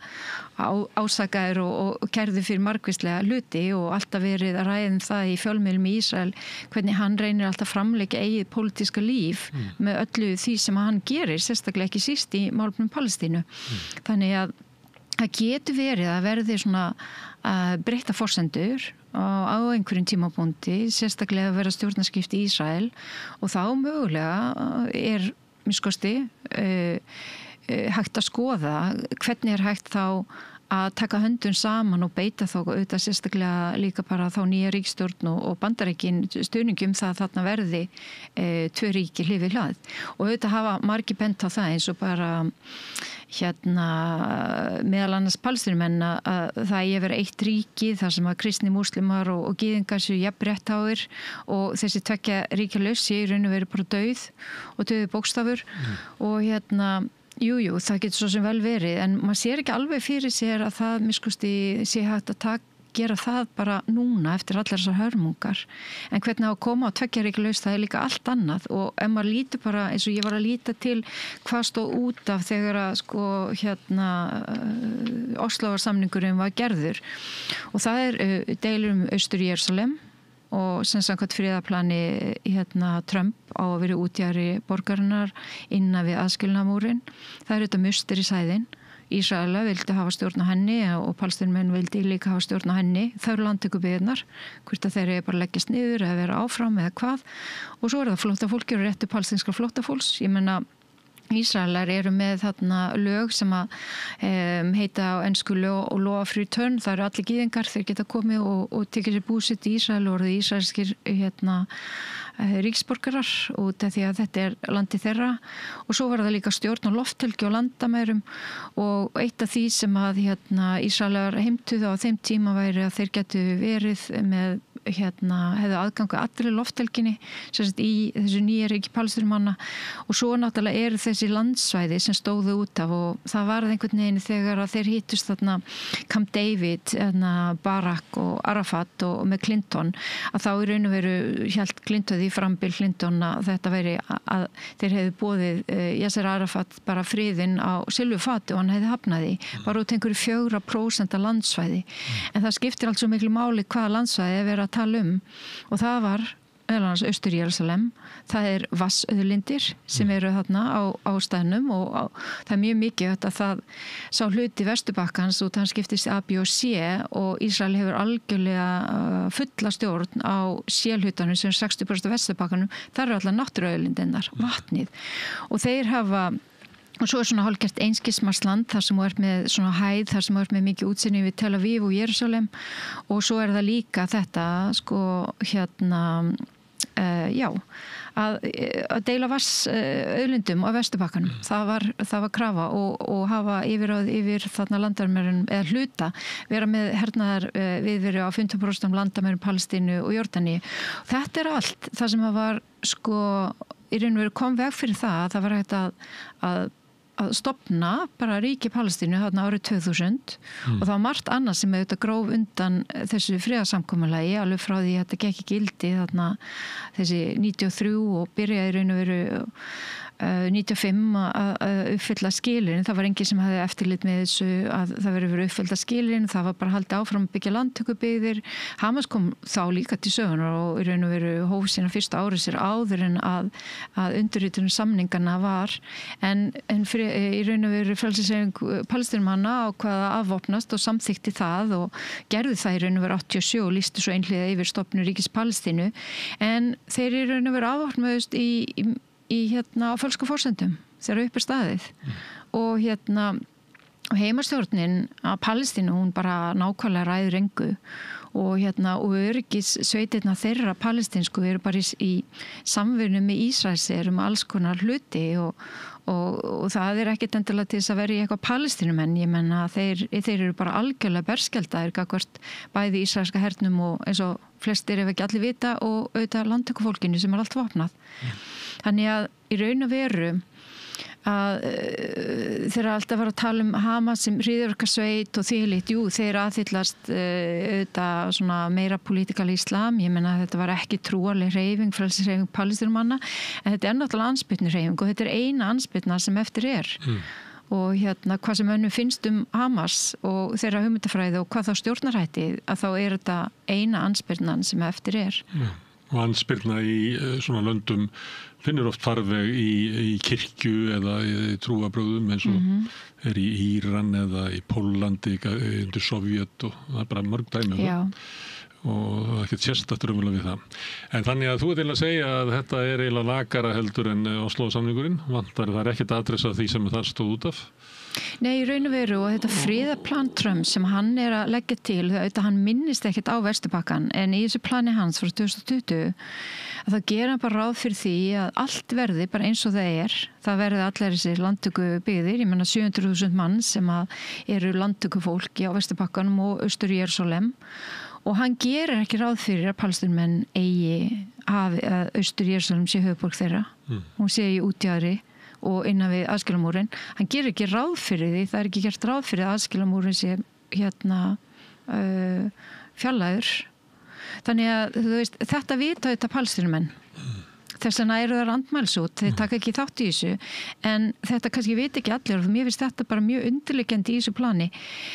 ásakaður og kærði fyrir margvíslega hluti og alltaf verið að ræða það í fjölmiðlum í Ísrael hvernig hann reynir alltaf framleika eigið pólitíska líf með öllu því sem hann gerir, sérstaklega ekki síst í málefnum Palestínu. Þannig að það getur verið að verði svona breytta forsendur á einhverjum tímapunkti, sérstaklega að vera stjórnarskipti í Ísrael og þá mögulega minnskosti hægt að skoða hvernig hægt þá að taka höndum saman og beita þá auðvitað sérstaklega líka bara þá nýja ríkisstjórn og Bandaríkin stuðningum það að þarna verði 2 ríki hlið við hlið og auðvitað hafa margir bent á það eins og bara meðal annars Palestínumenn að það eigi að vera 1 ríki þar sem að kristni múslimar og gyðingar séu jafnréttháir og þessi 2 ríkja laus í raun og veru bara dauð og dauði bókstafur og það getur svo sem vel verið en maður sér ekki alveg fyrir sér að það miskusti sé hægt að gera það bara núna eftir allar þessar hörmungar. En hvernig á að koma á tveggja ríkja lausn, það líka allt annað og ef maður lítur bara eins og ég var að líta til hvað stóð út af þegar að Osloarsamningurinn var gerður og það deilur Austur-Jerúsalem og sem samkvæmt friðarplani Trump á að vera útjaðri borgarinnar innan við aðskilnaðarmúrinn. Það þetta mustur í sæðin. Ísraela vildi hafa stjórn á henni og Palestínumenn vildi líka hafa stjórn á henni. Það eru landtökubyggðirnar, hvort að þeir bara leggjast niður eða vera áfram eða hvað. Og svo það flóttafólki og réttur palestínska flóttafólks. Ég meina, Ísraelar eru með þarna lög sem að heita á ensku law of return. Það eru allir gyðingar, þeir geta komið og tekið sér búsitt í Ísrael og orðið ísraelskir ríksborgarar út af því að þetta landi þeirra og svo var það líka stjórn á lofthelgi og landamærum og eitt af því sem að Ísraelar heimtuðu á þeim tíma væri að þeir getu verið með hefðu aðgangu allri lofthelginni í þessu nýja ríki Palestínumanna og svo náttúrulega þessi landsvæði sem stóðu út af og það var einhvern veginn þegar að þeir hittust þarna Camp David, Barak og Arafat og með Clinton að þá í raun og veru hélt Clinton því frambil Clinton að þetta væri að þeir hefðu boðið Yasser Arafat bara friðinn á silfurfati og hann hefði hafnaði bara út einhverju 4% landsvæði en það skiptir alls svo miklu máli hvaða landsvæði vera að tala og það var Austur-Jerúsalem, það vatnsauðlindir sem eru þarna á staðnum og það mjög mikið að það sá hluti Vesturbakkans og það skiptist A, B og C og Ísrael hefur algjörlega fulla stjórn á C-hlutanum sem 60% Vesturbakkanum, það eru allar náttúruauðlindirnar, vatnið og þeir hafa og svo svona hálfgert einskismarsland þar sem með svona hæð, þar sem með mikið útsinni við Tel Aviv og Jerúsalem og svo það líka þetta að deila vatnsauðlindum á Vesturbakkanum. Það var krafa og hafa yfir þarna landamærum eða hluta vera með hernaðar viðveru á 15% landamærum Palestínu og Jórdaníu. Þetta allt það sem var í raun og veru kom veg fyrir það var hægt að stofna bara ríki Palestínu þarna árið 2000 og það var margt annað sem auðvitað gróf undan þessu friðarsamkomulagi alveg frá því að þetta gekk í gildi þarna þessi 93 og byrjaði í raun og veru 95 að uppfylla skilin. Það var enginn sem hafði eftirlit með þessu að það verið uppfyllta skilin. Það var bara haldið áfram að byggja landtökubyggðir. Hamas kom þá líka til sögunar og í raun og veru hóf sína fyrsta árið sér áður en að undirritunum samningarna var. En í raun og veru frelsishreyfing Palestínumanna ákvaða að afvopnast og samþykti það og gerði það í raun og veru 87 og lýsti svo einhliða yfir stofnun ríkis Palestínu. En þeir í raun og veru afvopnuðust á fölsku forsendum þegar upp staðið og heimastjórnin að Palestínu hún bara nákvæmlega ræður engu og öryggis sveitirna þeirra palestínsku eru bara í samvinnu með Ísraelser alls konar hluti og það ekkert endilega til þess að vera í eitthvað Palestínumenn, ég menna þeir eru bara algjörlega berskjaldaðir gagnvart bæði ísraelska hernum og eins og flestir ef ekki allir vita og auðvitað landtökufólkinu sem allt vopnað. Þannig að í raun og veru að þeir alltaf var að tala Hamas sem hryðjuverkasveit og þvílíkt, þeir aðhyllast auðvitað svona meira politikal islam, ég meina þetta var ekki trúarleg hreyfing, frelsishreyfing Palestínumanna, en þetta náttúrulega andspyrnuhreyfing og þetta eina andspyrna sem eftir og hvað sem önnum finnst Hamas og þeirra hugmyndafræði og hvað þá stjórnarhætti að þá þetta eina andspyrnan sem eftir Og andspyrna í svona löndum finnur oft farveg í kirkju eða í trúabrögðum eins og í Íran eða í Pólandi undir Sovjet og það bara mörg dæmi og ekkert sérstakt raunverulega við það. En þannig að þú til að segja að þetta eiginlega lakara heldur en Oslo-samningurinn, vantar það ekkert adressa því sem það stóð út af? Nei, í raun og veru og þetta friðarplan Trump sem hann að leggja til, auðvitað hann minnist ekkert á Vesturbakkann en í þessu plani hans frá 2020 að það gera bara ráð fyrir því að allt verði bara eins og það verði allir þessi landtökubyggðir, ég menna 700.000 mann sem eru landtökufólki á Vesturbakkanum og Austur-Jerúsalem og hann gerir ekki ráð fyrir að Palestínumenn eigi að Austur-Jerúsalem sé höfuðborg þeirra, hún sé í útjaðri og innan við aðskilumúrin. Hann gerir ekki ráð fyrir því, það ekki gert ráð fyrir að aðskilumúrin sé fjarlægur. Þannig að þú veist, þetta vita þetta palestínumenn. Þess vegna eru það andmælsút, þeir taka ekki þátt í þessu, en þetta kannski veit ekki allir og mér finnst þetta bara mjög undirliggjandi í þessu plani.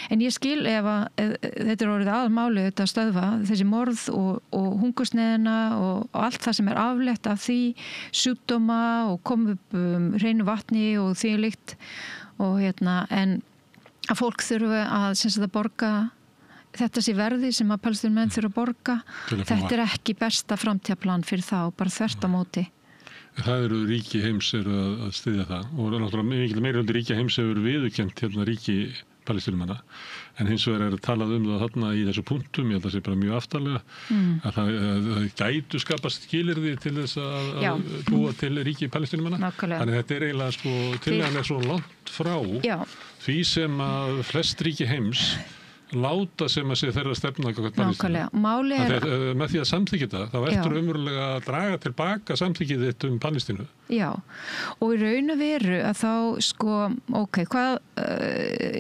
En ég skil ef þetta er orðið aðalmáli þetta að stöðva þessi morð og hungursneiðina og allt það sem er afleitt af því, sjúkdóma og koma upp hreinu vatni og því líkt og en að fólk þurfa að borga þetta sé verði sem að palestínumenn þurfa að borga. Þetta er ekki besta framtíðaplan fyrir þá, bara þvert á móti. Það eru ríki heims eru að styðja það og náttúrulega mikil meirihluti ríki heims hefur viðurkennt ríki palestínumanna en hins vegar talað það þarna í þessu punktum, ég held að það sé bara mjög aftarlega að það gætu skapast skilyrði til þess að búa til ríki palestínumanna. Þannig þetta er eiginlega tillagan svo langt frá því sem að flest ríki heims láta sem að sé þeirra stefna Nákvæmlega. Með því að samþykja það, þá ertu umverulega að draga tilbaka samþykkið þitt Palestínu. Já, og í raun og veru að þá hvað,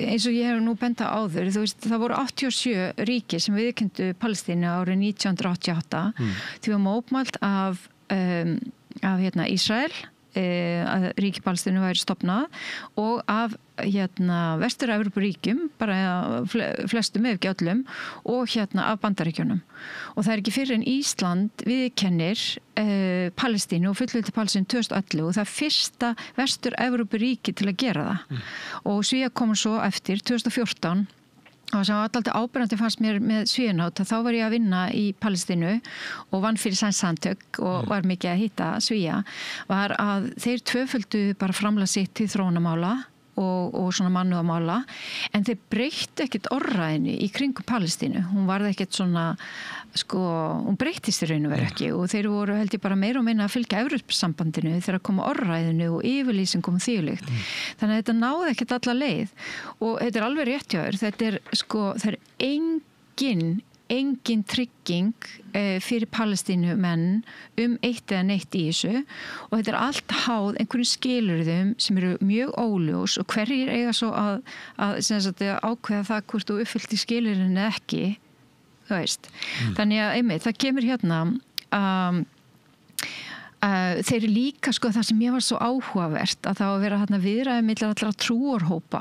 eins og ég hef nú bent á áður, þú veist, það voru 87 ríki sem viðurkenndu Palestínu árið 1988, því var mótmælt af Ísrael, að ríki Palestínu væri stofnað og af Vestur-Evrópuríkjum, bara flestum ef ekki öllum og af Bandaríkjunum. Og það er ekki fyrir en Ísland viðurkennir Palestínu og fullveldi Palestínu 2011 og það er fyrsta Vestur-Evrópuríki til að gera það. Og Svía kom svo eftir 2014 og sem var alltaf áberandi fannst mér með Svíanátt að þá var ég að vinna í Palestínu og vann fyrir samtök og var mikið að hitta Svía, var að þeir tvöföldu bara framlag sitt til þróunamála og svona mannúðamála en þeir breyttu ekkert orðræðinu í kringum Palestínu. Hún varð ekkert svona hún breyttist í raun og veru ekki og þeir voru held ég bara meira og minna að fylgja Evrópusambandinu þegar að koma orðræðinu og yfirlýsingum þvílíkt. Þannig að þetta náði ekkert alla leið og þetta er alveg rétt hjá þér. Þetta er það er engin trygging fyrir Palestínumenn eitt eða neitt í þessu og þetta er allt háð einhverjum skilyrðum sem eru mjög óljós og hverjir eiga svo að ákveða það hvort þú uppfyllt í skilyrðinu eða ekki, þú veist. Þannig að það kemur þeir eru líka það sem ég var svo áhugavert að það var að vera viðræði milli allra trúarhópa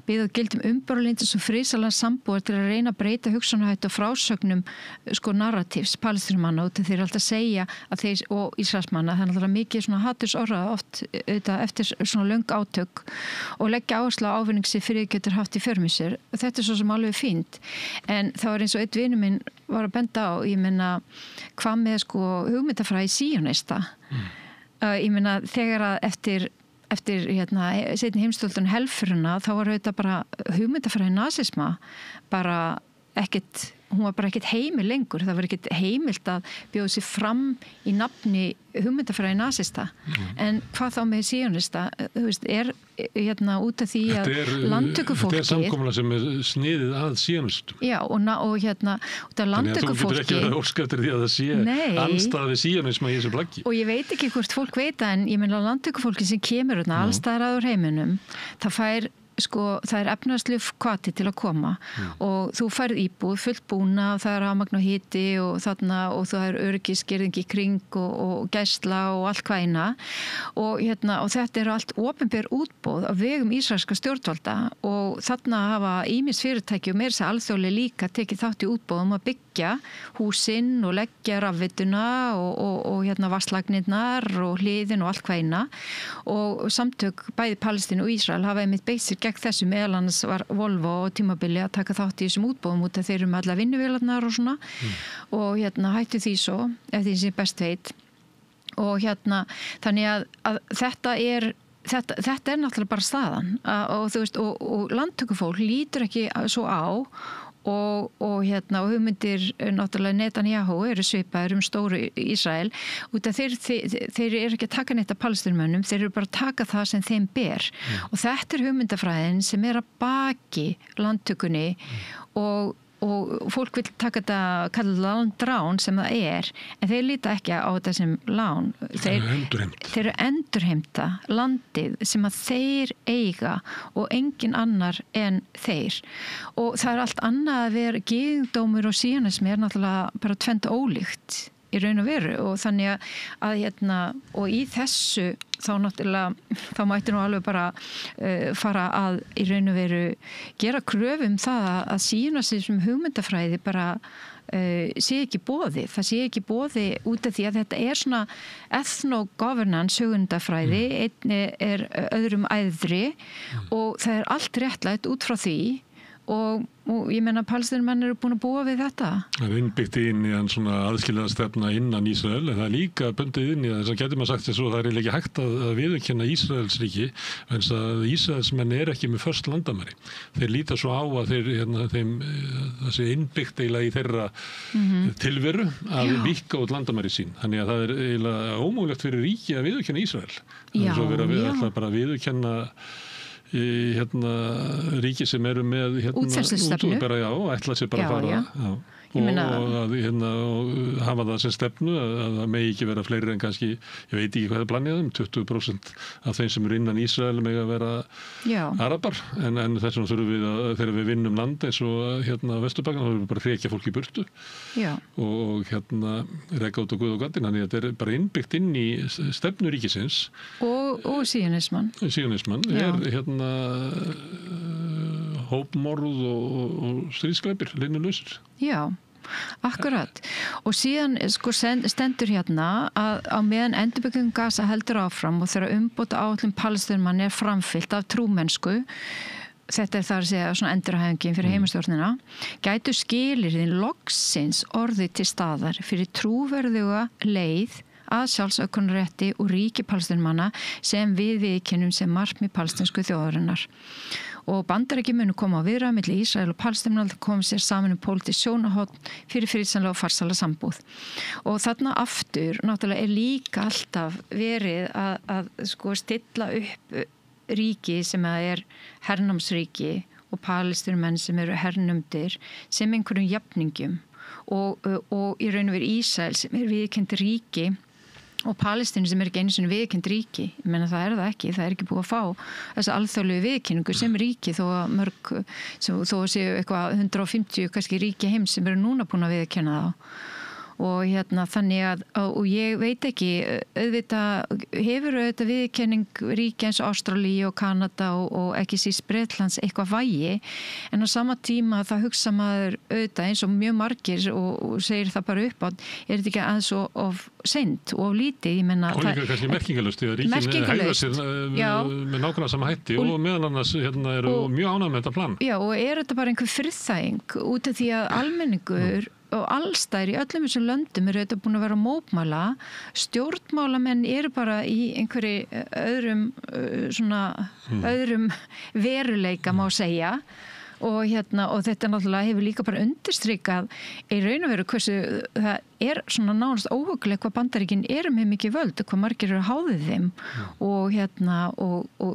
við og gildum umbörlindis og friðsalega sambúar til að reyna að breyta hugsunarhætti og frásögnum narratífs palestínumanna og þeir alltaf segja að þeir og Ísraelsmanna það er alltaf mikið hatursorðað oft eftir svona löng átök og leggja áherslu á ávinning sem fyrir getur haft í för með sér. Þetta er svo sem alveg fínt en það var eins og einn vinur minn var að benda á, ég meina hvað með hugmyndafræði síónista. Ég meina þegar að eftir seinni heimsstyrjöldar helförina þá var þetta bara hugmyndafræði nasisma bara ekkert, hún var bara ekkert heimil lengur, það var ekkert heimilt að bjóða sig fram í nafni hugmyndafræði nasista en hvað þá með síónista þú veist, er út af því að landtökufólki þetta er samkomulag sem er sniðið að síónistum og út af landtökufólki þannig að þú getur ekki verið að óska eftir því að það sé andstæði síónisma í þessu plaggi og ég veit ekki hvort fólk veit en ég meina landtökufólki sem kemur allstaðar að úr heiminum það fær það er efnahagslegur hvati til að koma og þú færð íbúð fullt búna og það er rafmagn og hiti og það er öryggisgirðing í kring og gæsla og allt hvaðina og þetta eru allt opinber útboð af vegum ísraelska stjórnvalda og þarna hafa ýmis fyrirtæki og meira þess að alþjóðlega líka tekið þátt í útboðum að byggja húsinn og leggja rafveituna og vatnslagnirnar og hliðin og allt hvaðina og samtök bæði Palestínu og Ísrael hafa einmitt beitt sér gegn þessu meðal annars var Volvo og tímabili að taka þátt í þessum útboðum út af þeir eru með alla vinnuvélarnar og svona og hættu því svo eftir því sem best veit og þannig að þetta er náttúrulega bara staðan og þú veist og landtökufólk lítur ekki svo á og hugmyndir náttúrulega Netanyahu eru svipaðir stóru Ísrael út af þeir eru ekki að taka neitt af Palestínumönnum, þeir eru bara að taka það sem þeim ber og þetta er hugmyndafræðin sem er að baki landtökunni og og fólk vil taka þetta kalla landrán sem það en þeir líta ekki á þetta sem lán. Þeir eru endurheimta landið sem að þeir eiga og engin annar en þeir. Og það allt annað að vera gyðingdómur og síonismi náttúrulega bara tvennt ólíkt í raun og veru og þannig að og í þessu þá mætti nú alveg bara fara að í raun og veru gera kröfu það að sína sig sem hugmyndafræði bara sé ekki boði. Það sé ekki boði út af því að þetta svona ethno-governance hugmyndafræði, einni öðrum æðri og það allt réttlætt út frá því og ég meina Palestínumenn eru búin að búa við þetta. Það innbyggt inn í hann svona aðskiljaða stefna innan Ísrael en það líka bundið inn í það þess að getur maður sagt þess að það ekki hægt að viðurkenna Ísraels ríki en að Ísraelsmenn ekki með föst landamæri. Þeir líta svo á að þeim það sé innbyggt eiginlega í þeirra tilveru að víkka út landamæri sín. Þannig að það eiginlega ómögulegt fyrir ríki að viðurkenna Ísrael. Það svo verið að ætla bara að viðurkenna ríki sem eru með útfærslustefnu og ætla sér bara að fara og hafa það sem stefnu að það megi ekki vera fleiri en kannski, ég veit ekki hvað það planið 20% af þeim sem eru innan Ísrael megi að vera arabar en þess vegna þurfum við að þegar við vinnum land eins og Vesturbakkan þá þurfum við bara að hrekja fólk í burtu og reka út á Guð og gaddinn þannig að þetta bara innbyggt inn í stefnu ríkisins og síonismann hópmorð og stríðsglæpir linnulausir. Já, akkurat. Og síðan stendur að á meðan endurbygging Gaza heldur áfram og þegar umbóta áætlun Palestínumanna framfyllt af trúmennsku, þetta þar að segja svona endurhæfingin fyrir heimastjórnina, gætu skilyrðin loksins orðið til staðar fyrir trúverðuga leið að sjálfsákvörðunarrétti og ríki Palestínumanna sem við viðurkennum sem markmið palestínsku þjóðarinnar. Og Bandaríkin munu koma á viðræðum milli Ísrael og Palestínu til að koma sér saman pólitískt sjónarhorn fyrir friðsamlega og farsæla sambúð. Og þarna aftur náttúrulega líka alltaf verið að stilla upp ríki sem hernámsríki og Palestínumenn sem eru hernumdir sem einhverjum jafningum og í raun og veru Ísrael sem viðurkennt ríki og Palestínu sem ekki einu sinni viðurkennt ríki. Ég meina það ekki, það ekki búið að fá þessa alþjóðlegu viðurkenningu sem ríki þó að mörg, þó að séu eitthvað 150 kannski ríki heims sem eru núna búin að viðurkenna þá. Og þannig að, og ég veit ekki, hefur auðvitað viðurkenning ríki eins og Ástralíu og Kanada og ekki síst Bretlands eitthvað vægi, en á sama tíma það hugsa maður auðvitað eins og mjög margir og segir það bara upp á, þetta ekki aðeins of seint og of lítið, ég menna. Og líka kannski merkingalust, því að ríkin hægða sér með nákvæmlega sama hætti og meðan annars eru mjög ánægð með þetta plan. Já, og þetta bara einhver friðþæging út af því að almenningur og allstæðir í öllum þessum löndum eru þetta búin að vera að mótmæla. Stjórnmálamenn eru bara í einhverju öðrum veruleika má segja og þetta náttúrulega hefur líka bara undirstrikað í raun og veru hversu það svona nánast óhugulegt hvað Bandaríkin eru með mikið völd og hvað margir eru háðið þeim og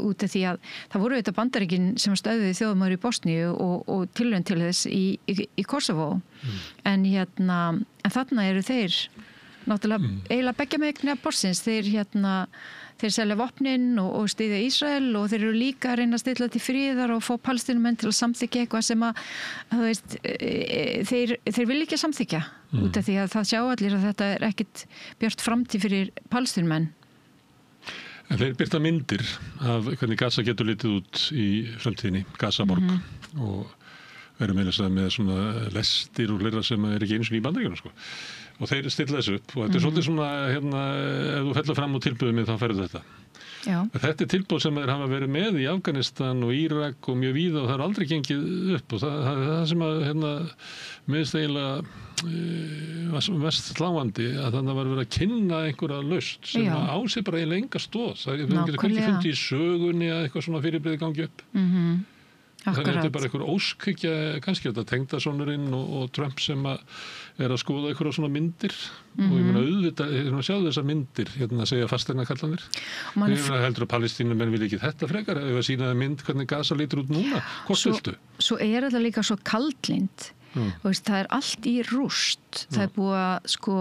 út af því að það voru þetta Bandaríkin sem stöðuði þjóðumar í Bosníu og tilraun til þess í Kosovo en þarna eru þeir náttúrulega eiginlega beggja megna borsins þeir selja vopnin og styðja Ísrael og þeir eru líka að reyna að stilla til friðar og fá Palestínumenn til að samþykja eitthvað sem að þeir vil ekki samþykja út af því að það sjá allir að þetta ekkit björt framtíð fyrir Palestínumenn. En þeir birta myndir af hvernig Gaza getur litið út í framtíðinni, Gazaborg og verður með svona lestir og fleira sem ekki einu sinni í Bandaríkjunum og þeir stilla þessu upp og þetta svolítið svona ef þú fellar fram á tilboðum þá ferðu þetta. Já. Þetta tilboð sem þeir hafa verið með í Afganistan og Írak og mjög víða og það aldrei gengið upp og það sem að minnst eiginlega mest sláandi að þannig var verið að kynna einhverja lausn sem á sig bara eiginlega enga stoð. Það getur hvernig fundið í sögunni að eitthvað svona fyrirbrigði gangi upp. Þannig að þetta er bara einhver óskhyggja kannski þetta tengdasonurinn og Trump sem að skoða einhverja svona myndir og ég meina auðvitað sjáðu þessar myndir segja fasteignakallanir heldur að Palestínumenn vil ekki þetta frekar ef að sýna mynd hvernig Gaza lítur út núna hvort viltu? Svo þetta líka svo kaldlynt Þú veist, það allt í rúst. Það búið að sko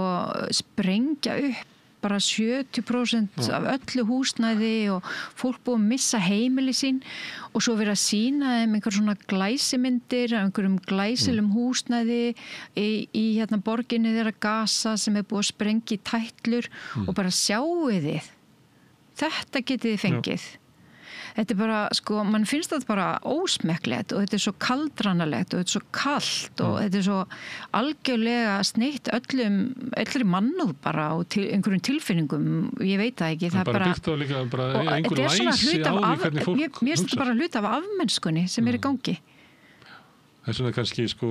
sprengja upp bara 70% af öllu húsnæði og fólk búið að missa heimili sín og svo verið að sýna þeim einhver svona glæsimyndir af einhverjum glæsilum húsnæði í hérna borginni þeirra Gaza sem búið að sprengja í tætlur og bara sjáu þið. Þetta getið þið fengið. Þetta bara, sko, mann finnst þetta bara ósmekklegt og þetta svo kaldranalegt og þetta svo kalt og þetta svo algjörlega sneitt öllri mannúð bara og einhverjum tilfinningum, ég veit það ekki. Það bara byggt á líka bara einhver læsi á því hvernig fólk Mér finnst þetta bara hluti af afmennskunni sem í gangi. Þess vegna kannski, sko,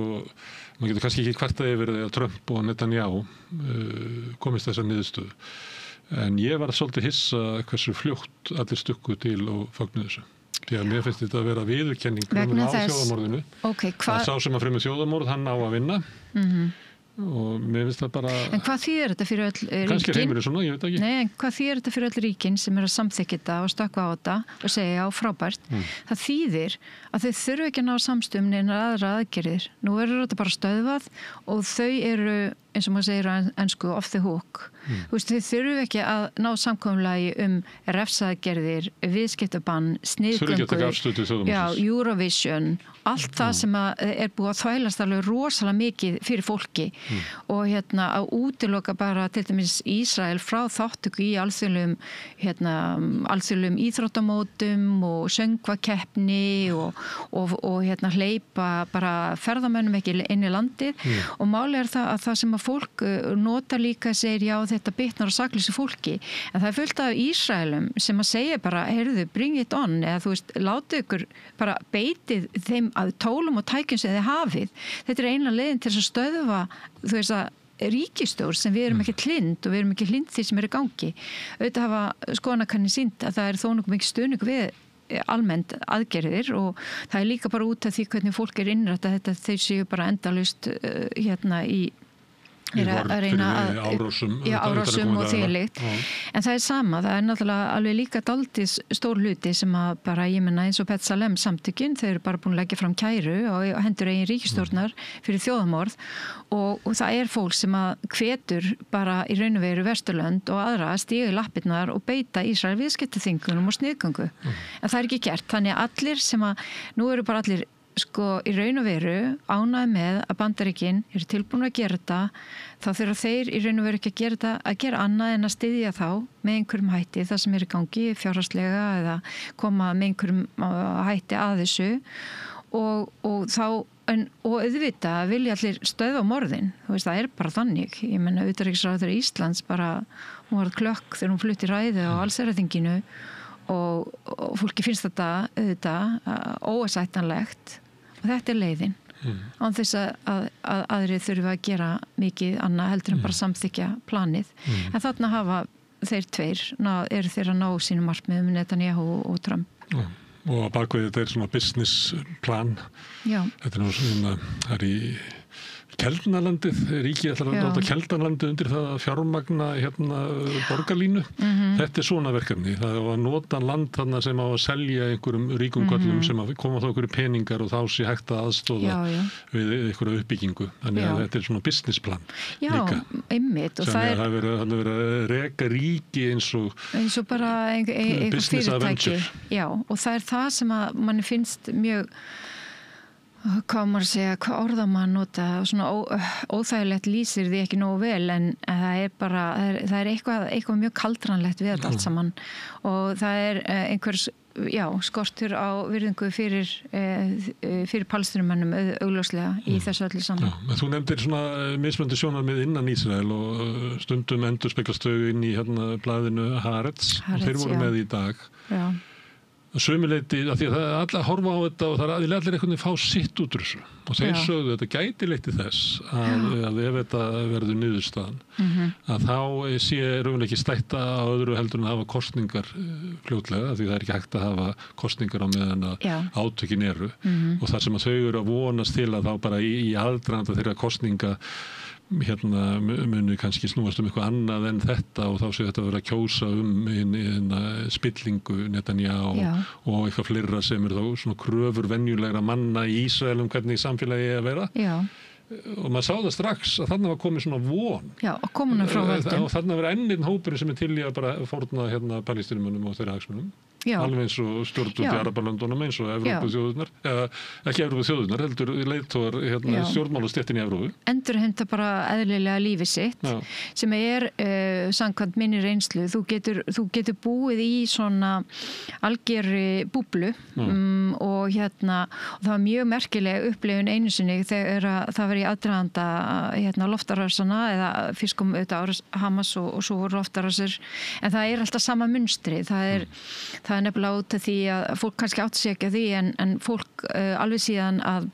maður getur kannski ekki kvartað yfir því að Trump og Netanyahu komist þessar niðurstöðu. En ég var svolítið hissa hversu fljótt allir stukku til og fögnuðu þessu. Því að mér finnst þetta að vera viðurkenning á þjóðamorðinu. Það sá sem að fremur þjóðamorð, hann á að vinna. Og mér finnst það bara... En hvað þýðir þetta fyrir öll ríkin? Kannski heimurinn svona, ég veit ekki. Nei, en hvað þýðir þetta fyrir öll ríkin sem að samþykkja þetta og stökkva á þetta og segja já, frábært? Það þýðir að þau þurfu ekki að ná samstöðum neina aðra aðgerðir. Nú þetta bara stöðvað og þau eru, eins og maður segir á ensku, off the hook. Þú veist, þau þurfu ekki að ná samkomulagi refsaðgerðir, viðskiptabann, sniðgöngu, Eurovision, allt það sem búið að þvælast alveg rosalega mikið fyrir fólki og hérna að útiloka bara til dæmis Ísrael frá þáttöku í alþjóðlegum íþróttamótum og söngvakeppni og hérna hleypa bara ferðamönnum ekki inn í landið og málið það að það sem að fólk nota líka segir já þetta bitnar á saklausu fólki en það fullt af Ísraelum sem að segja bara heyrðu bring it on eða þú veist láta ykkur bara beitið þeim að tólum og tækjum sem þið hafið. Þetta eina leiðin til að stöðva þú veist að ríkisstjórn sem við erum ekki hlind og við erum ekki hlind því sem í gangi. Auðvitað hafa skoðanakanir sýnt að það þó nokkuð mikið stuðning við almennt aðgerðir og það líka bara út af því hvernig fólk innrætt að þetta þeir séu bara endalaust hérna í að reyna að árásum og þvílíkt en það sama, það náttúrulega alveg líka dálítið stór hluti sem að bara ég menna eins og B'Tselem samtökin þau eru bara búin að leggja fram kæru og hendur eigin ríkisstjórnar fyrir þjóðamorð og það fólk sem að hvetur bara í raun og veru Vesturlönd og aðra að stíga í lappirnar og beita Ísrael viðskiptaþvingunum og sniðgöngu en það ekki gert, þannig að allir sem að nú eru bara allir sko í raun og veru ánægð með að Bandaríkin eru tilbúin að gera þetta þá þurfa þeir í raun og veru ekki að gera þetta að gera annað en að styðja þá með einhverjum hætti það sem í gangi fjárhagslega eða koma með einhverjum hætti að þessu og þá og auðvitað vilja allir stöðva morðin þú veist það bara þannig ég menna utanríkisráðherra Íslands bara hún var klökk þegar hún flutti ræðu á allsherjarþinginu og fólki finnst þetta auðvitað óásættanlegt og þetta leiðin án þess að aðrir þurfa að gera mikið annað heldur en bara samþykja planið en þarna hafa þeir tveir eru þeir að ná sínum markmiðum Netanyahu og Trump og á bakvið þetta svona business plan þetta nú svona það í Keldnalandið, ríkið ætlar að nota Keldnalandið undir það að fjármagna borgarlínu. Þetta svona verkefni. Það var að nota land þarna sem á að selja einhverjum ríkum göllum sem að koma þá einhverju peningar og þá sé hægt að aðstóða við einhverju uppbyggingu. Þannig að þetta svona businessplan líka. Já, einmitt. Sem það hefur verið að reka ríki eins og bara einhver fyrirtæki. Já, og það það sem að manni finnst mjög hvað maður segja, hvað orða maður nota svona óþægilegt lýsir því ekki nógu vel en það bara það eitthvað mjög kaldranlegt við þetta allt saman og það einhvers skortur á virðingu fyrir palestínumönnum augljóslega í þessu öllu saman. Þú nefndir svona mismunandi sjónarmið innan Ísrael og stundum endurspeglast þau inn í blaðinu Haaretz og þeir voru með í dag. Já. Sömuleyti, af því að það allir horfa á þetta og það allir einhvern veginn fá sitt út úr þessu og þeir sögðu þetta gæti leitt til þess að ef þetta verður niðurstaðan að þá sé raunverulega ekki stætta á öðru heldur en að hafa kosningar fljótlega því það ekki hægt að hafa kosningar á meðan að átökin eru og þar sem að þau eru að vonast til að þá bara í aðdraganda þeirra kosninga muni kannski snúast eitthvað annað en þetta og þá sé þetta að vera að kjósa spillingu Netanyahu og eitthvað fleira sem þá svona kröfur venjulegra manna í Ísrael hvernig samfélagi að vera. og maður sá það strax að þarna var komið svona von. Já, og komin frá völdum. Og þarna var enn einn hópurinn sem til í að bara fórna hérna palestínumönnum og þeirra hagsmunum. Já. Alveg eins og stjórnvöld í Arabalöndunum eins og Evrópuþjóðirnar, eða ekki Evrópuþjóðirnar, heldur leiðtogar stjórnmálastéttin í Evrópu. Endurheimta bara eðlilega lífið sitt, sem samkvæmt minni reynslu, þú getur búið í svona algerri búblu og það var mjög merkileg upplifun einu sinni þegar það var í aðdraganda loftarásana eða fyrst kom auðvitað Hamas og svo voru loftarásir, en það alltaf sama munstri, það er nefnilega út af því að fólk kannski átti sig ekki að því en fólk alveg síðan að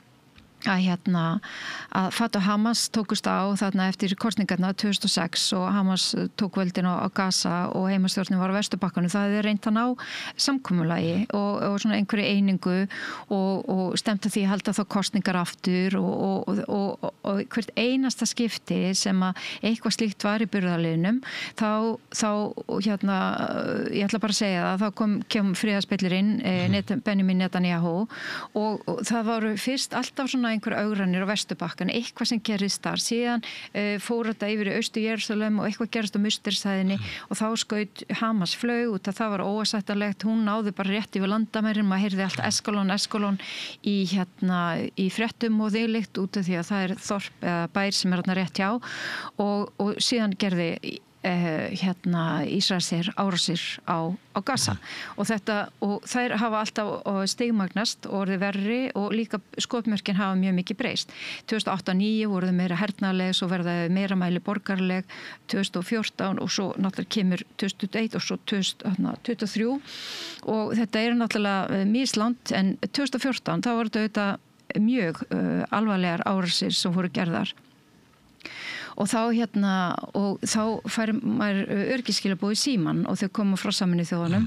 Fatah og Hamas tókust á þarna eftir kosningarna 2006 og Hamas tók völdin á Gaza og heimastjórnin var á Vesturbakkanum. Það reynt að ná samkomulagi og svona einhverju einingu og stemt að því að halda þá kosningar aftur og hvert einasta skipti sem að eitthvað slíkt var í burðarliðnum þá ég ætla bara að segja það, þá kom friðarspillirinn Benjamin Netanyahu og það voru fyrst alltaf svona einhver augranir á Vesturbakkan, eitthvað sem gerist þar, síðan fór þetta yfir í Austur-Jerúsalem og eitthvað gerist á Mustersæðinni og þá skaut Hamas flaug út að það var óásættanlegt, hún náði bara rétt yfir landamærin, maður heyrði allt eskalón í fréttum og þvílíkt út af því að það þorp eða bær sem þarna rétt hjá og síðan gerði Ísraelsir árásir á Gaza og þær hafa alltaf stigmagnast og orðið verri og líka skotmörkin hafa mjög mikið breyst. 2008-2009 voru þau meira hernaðleg, svo verða þau meira mæli borgarleg 2014 og svo náttúrulega kemur 2001 og svo 2023 og þetta náttúrulega mislangt en 2014 þá voru þetta mjög alvarlegar árásir sem voru gerðar. Og þá fær maður öryggisskilaboð í síman og þau koma frá Sameinuðu þjóðunum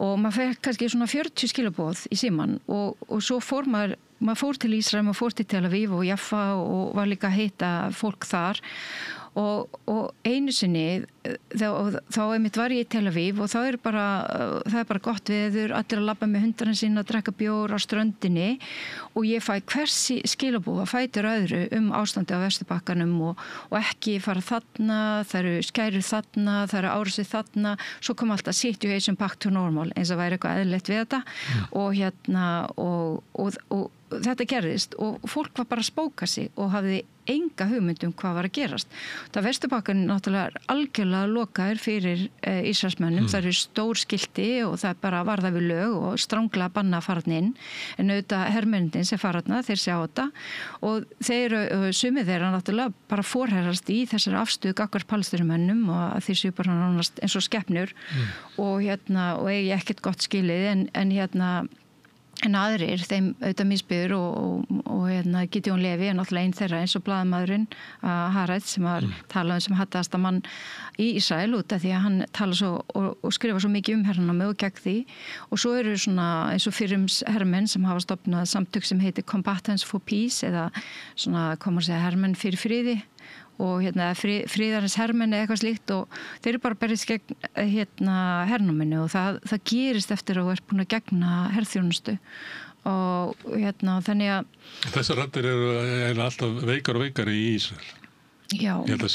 og maður fær kannski svona 40 skilaboð í síman og svo fór maður fór til Ísrael, maður fór til Tel Aviv og Jaffa og var líka að hitta fólk þar og einu sinni þá einmitt var ég í Tel Aviv og það er bara gott veður, allir að labba með hundarinn sína að drekka bjór á ströndinni og ég fæ hversi skilabúa fætur öðru ástandi á Vesturbakkanum og ekki fara þarna, það eru skærur þarna, það eru árásir þarna, svo kom alltaf situation back to normal eins og væri eitthvað eðlilegt við þetta og þetta gerðist og fólk var bara að spóka sig og hafði enga hugmynd hvað var að gerast. Það Vesturbakkan náttúrulega algjörlega lokaður fyrir Ísraelsmönnum, það eru stór skilti og það bara varða við lög og stranglega banna að fara inn en auðvitað hermennindin sem fara þarna, þeir sjá þetta og sumir þeirra náttúrulega bara forherrast í þessari afstöðu gagnvart palestínumönnum og þeir séu bara nánast eins og skepnur og eigi ekkert gott skilið en aðrir, þeim auðvitað misbyður og Gideon Levi náttúrulega einn þeirra eins og blaðamaðurinn Haaretz sem var talað sem hattaðasta mann í Ísrael út af því að hann tala svo og skrifa svo mikið hernámi og gegn því og svo eru svona eins og fyrrums hermenn sem hafa stofnað samtök sem heitir Combatants for Peace eða svona, hermenn fyrir friði og friðarins hermenn eða eitthvað slíkt og þeir eru bara berist gegn hernáminu og það gerist eftir að þú ert búin að gegna herþjónustu og þannig að þessar raddir eru alltaf veikar og veikar í Ísrael. Já. Ég held að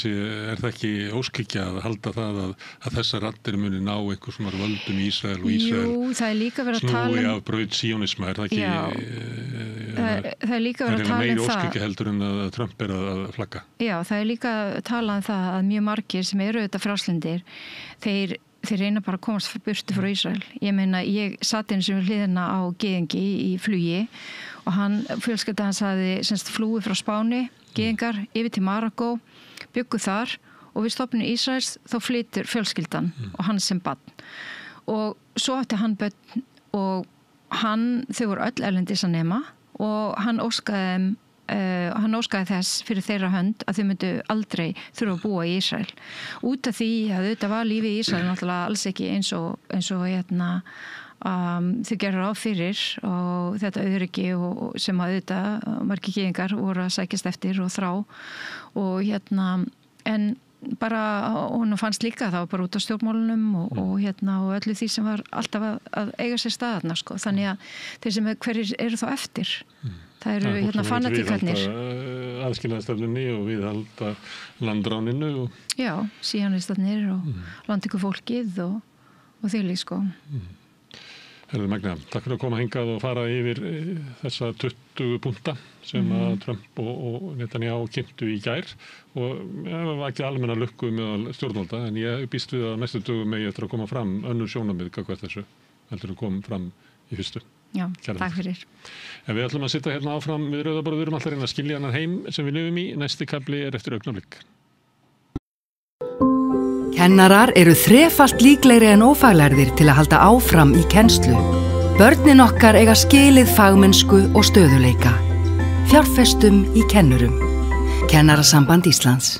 það ekki óskikja að halda það að þessar raddir muni ná einhver svona völdum í Ísrael og Ísrael Jú, það líka verið að tala snúi af braut síónisma, það ekki það líka verið að tala meiri óskikja heldur en að Trump að flagga. Já, það líka talað það að mjög margir sem eru auðvitað frjálslyndir, þeir reyna bara að komast burtu frá Ísrael. Ég meina, ég satt eins og hliðina á gyðingi í flugi og fjölskylda hans hafði flúið frá Spáni, gyðingar, yfir til Marokkó, byggu þar og við stofnum Ísraels þá flytur fjölskyldan og hann sem barn. Og svo átti hann börn og þau voru öll erlendis að nema og hann óskaði þess fyrir þeirra hönd að þau myndu aldrei þurfa að búa í Ísrael. Út af því að þetta var lífið í Ísrael náttúrulega alls ekki eins og þau gerur á fyrir og þetta öryggi og sem að auðvitað margir gyðingar voru að sækjast eftir og þrá og en bara hún fannst líka það var bara út á stjórnmálunum og öllu því sem var alltaf að eiga sér staðarna sko. Þannig að þeir sem hverjir eru þá eftir Það eru hérna fanatíkarnir. Aðskilnaðarstefnunni og viðhalda landráninu. Já, síanistarnir og landtökufólkið og þvílíkt sko. Herðu Magna, takk fyrir að koma hingað og fara yfir þessa 20 punkta sem að Trump og Netanyahu kynntu í gær og það var ekki almenna lukku með stjórnvalda en ég býst við að næstu dögum megi eftir að koma fram önnur sjónarmið gagnvart þessu heldur að koma fram í fyrstu. Já, takk fyrir. En við ætlum að sitja hérna áfram við rauðaborðið, við erum alltaf reyna að skilja hann heim sem við lifum í, næsti kafli eftir augnablik. Kennarar eru þrefalt líklegri en ófaglærðir til að halda áfram í kennslu. Börnin okkar eiga skilið fagmennsku og stöðuleika. Fjárfestum í kennurum. Kennarasamband Íslands.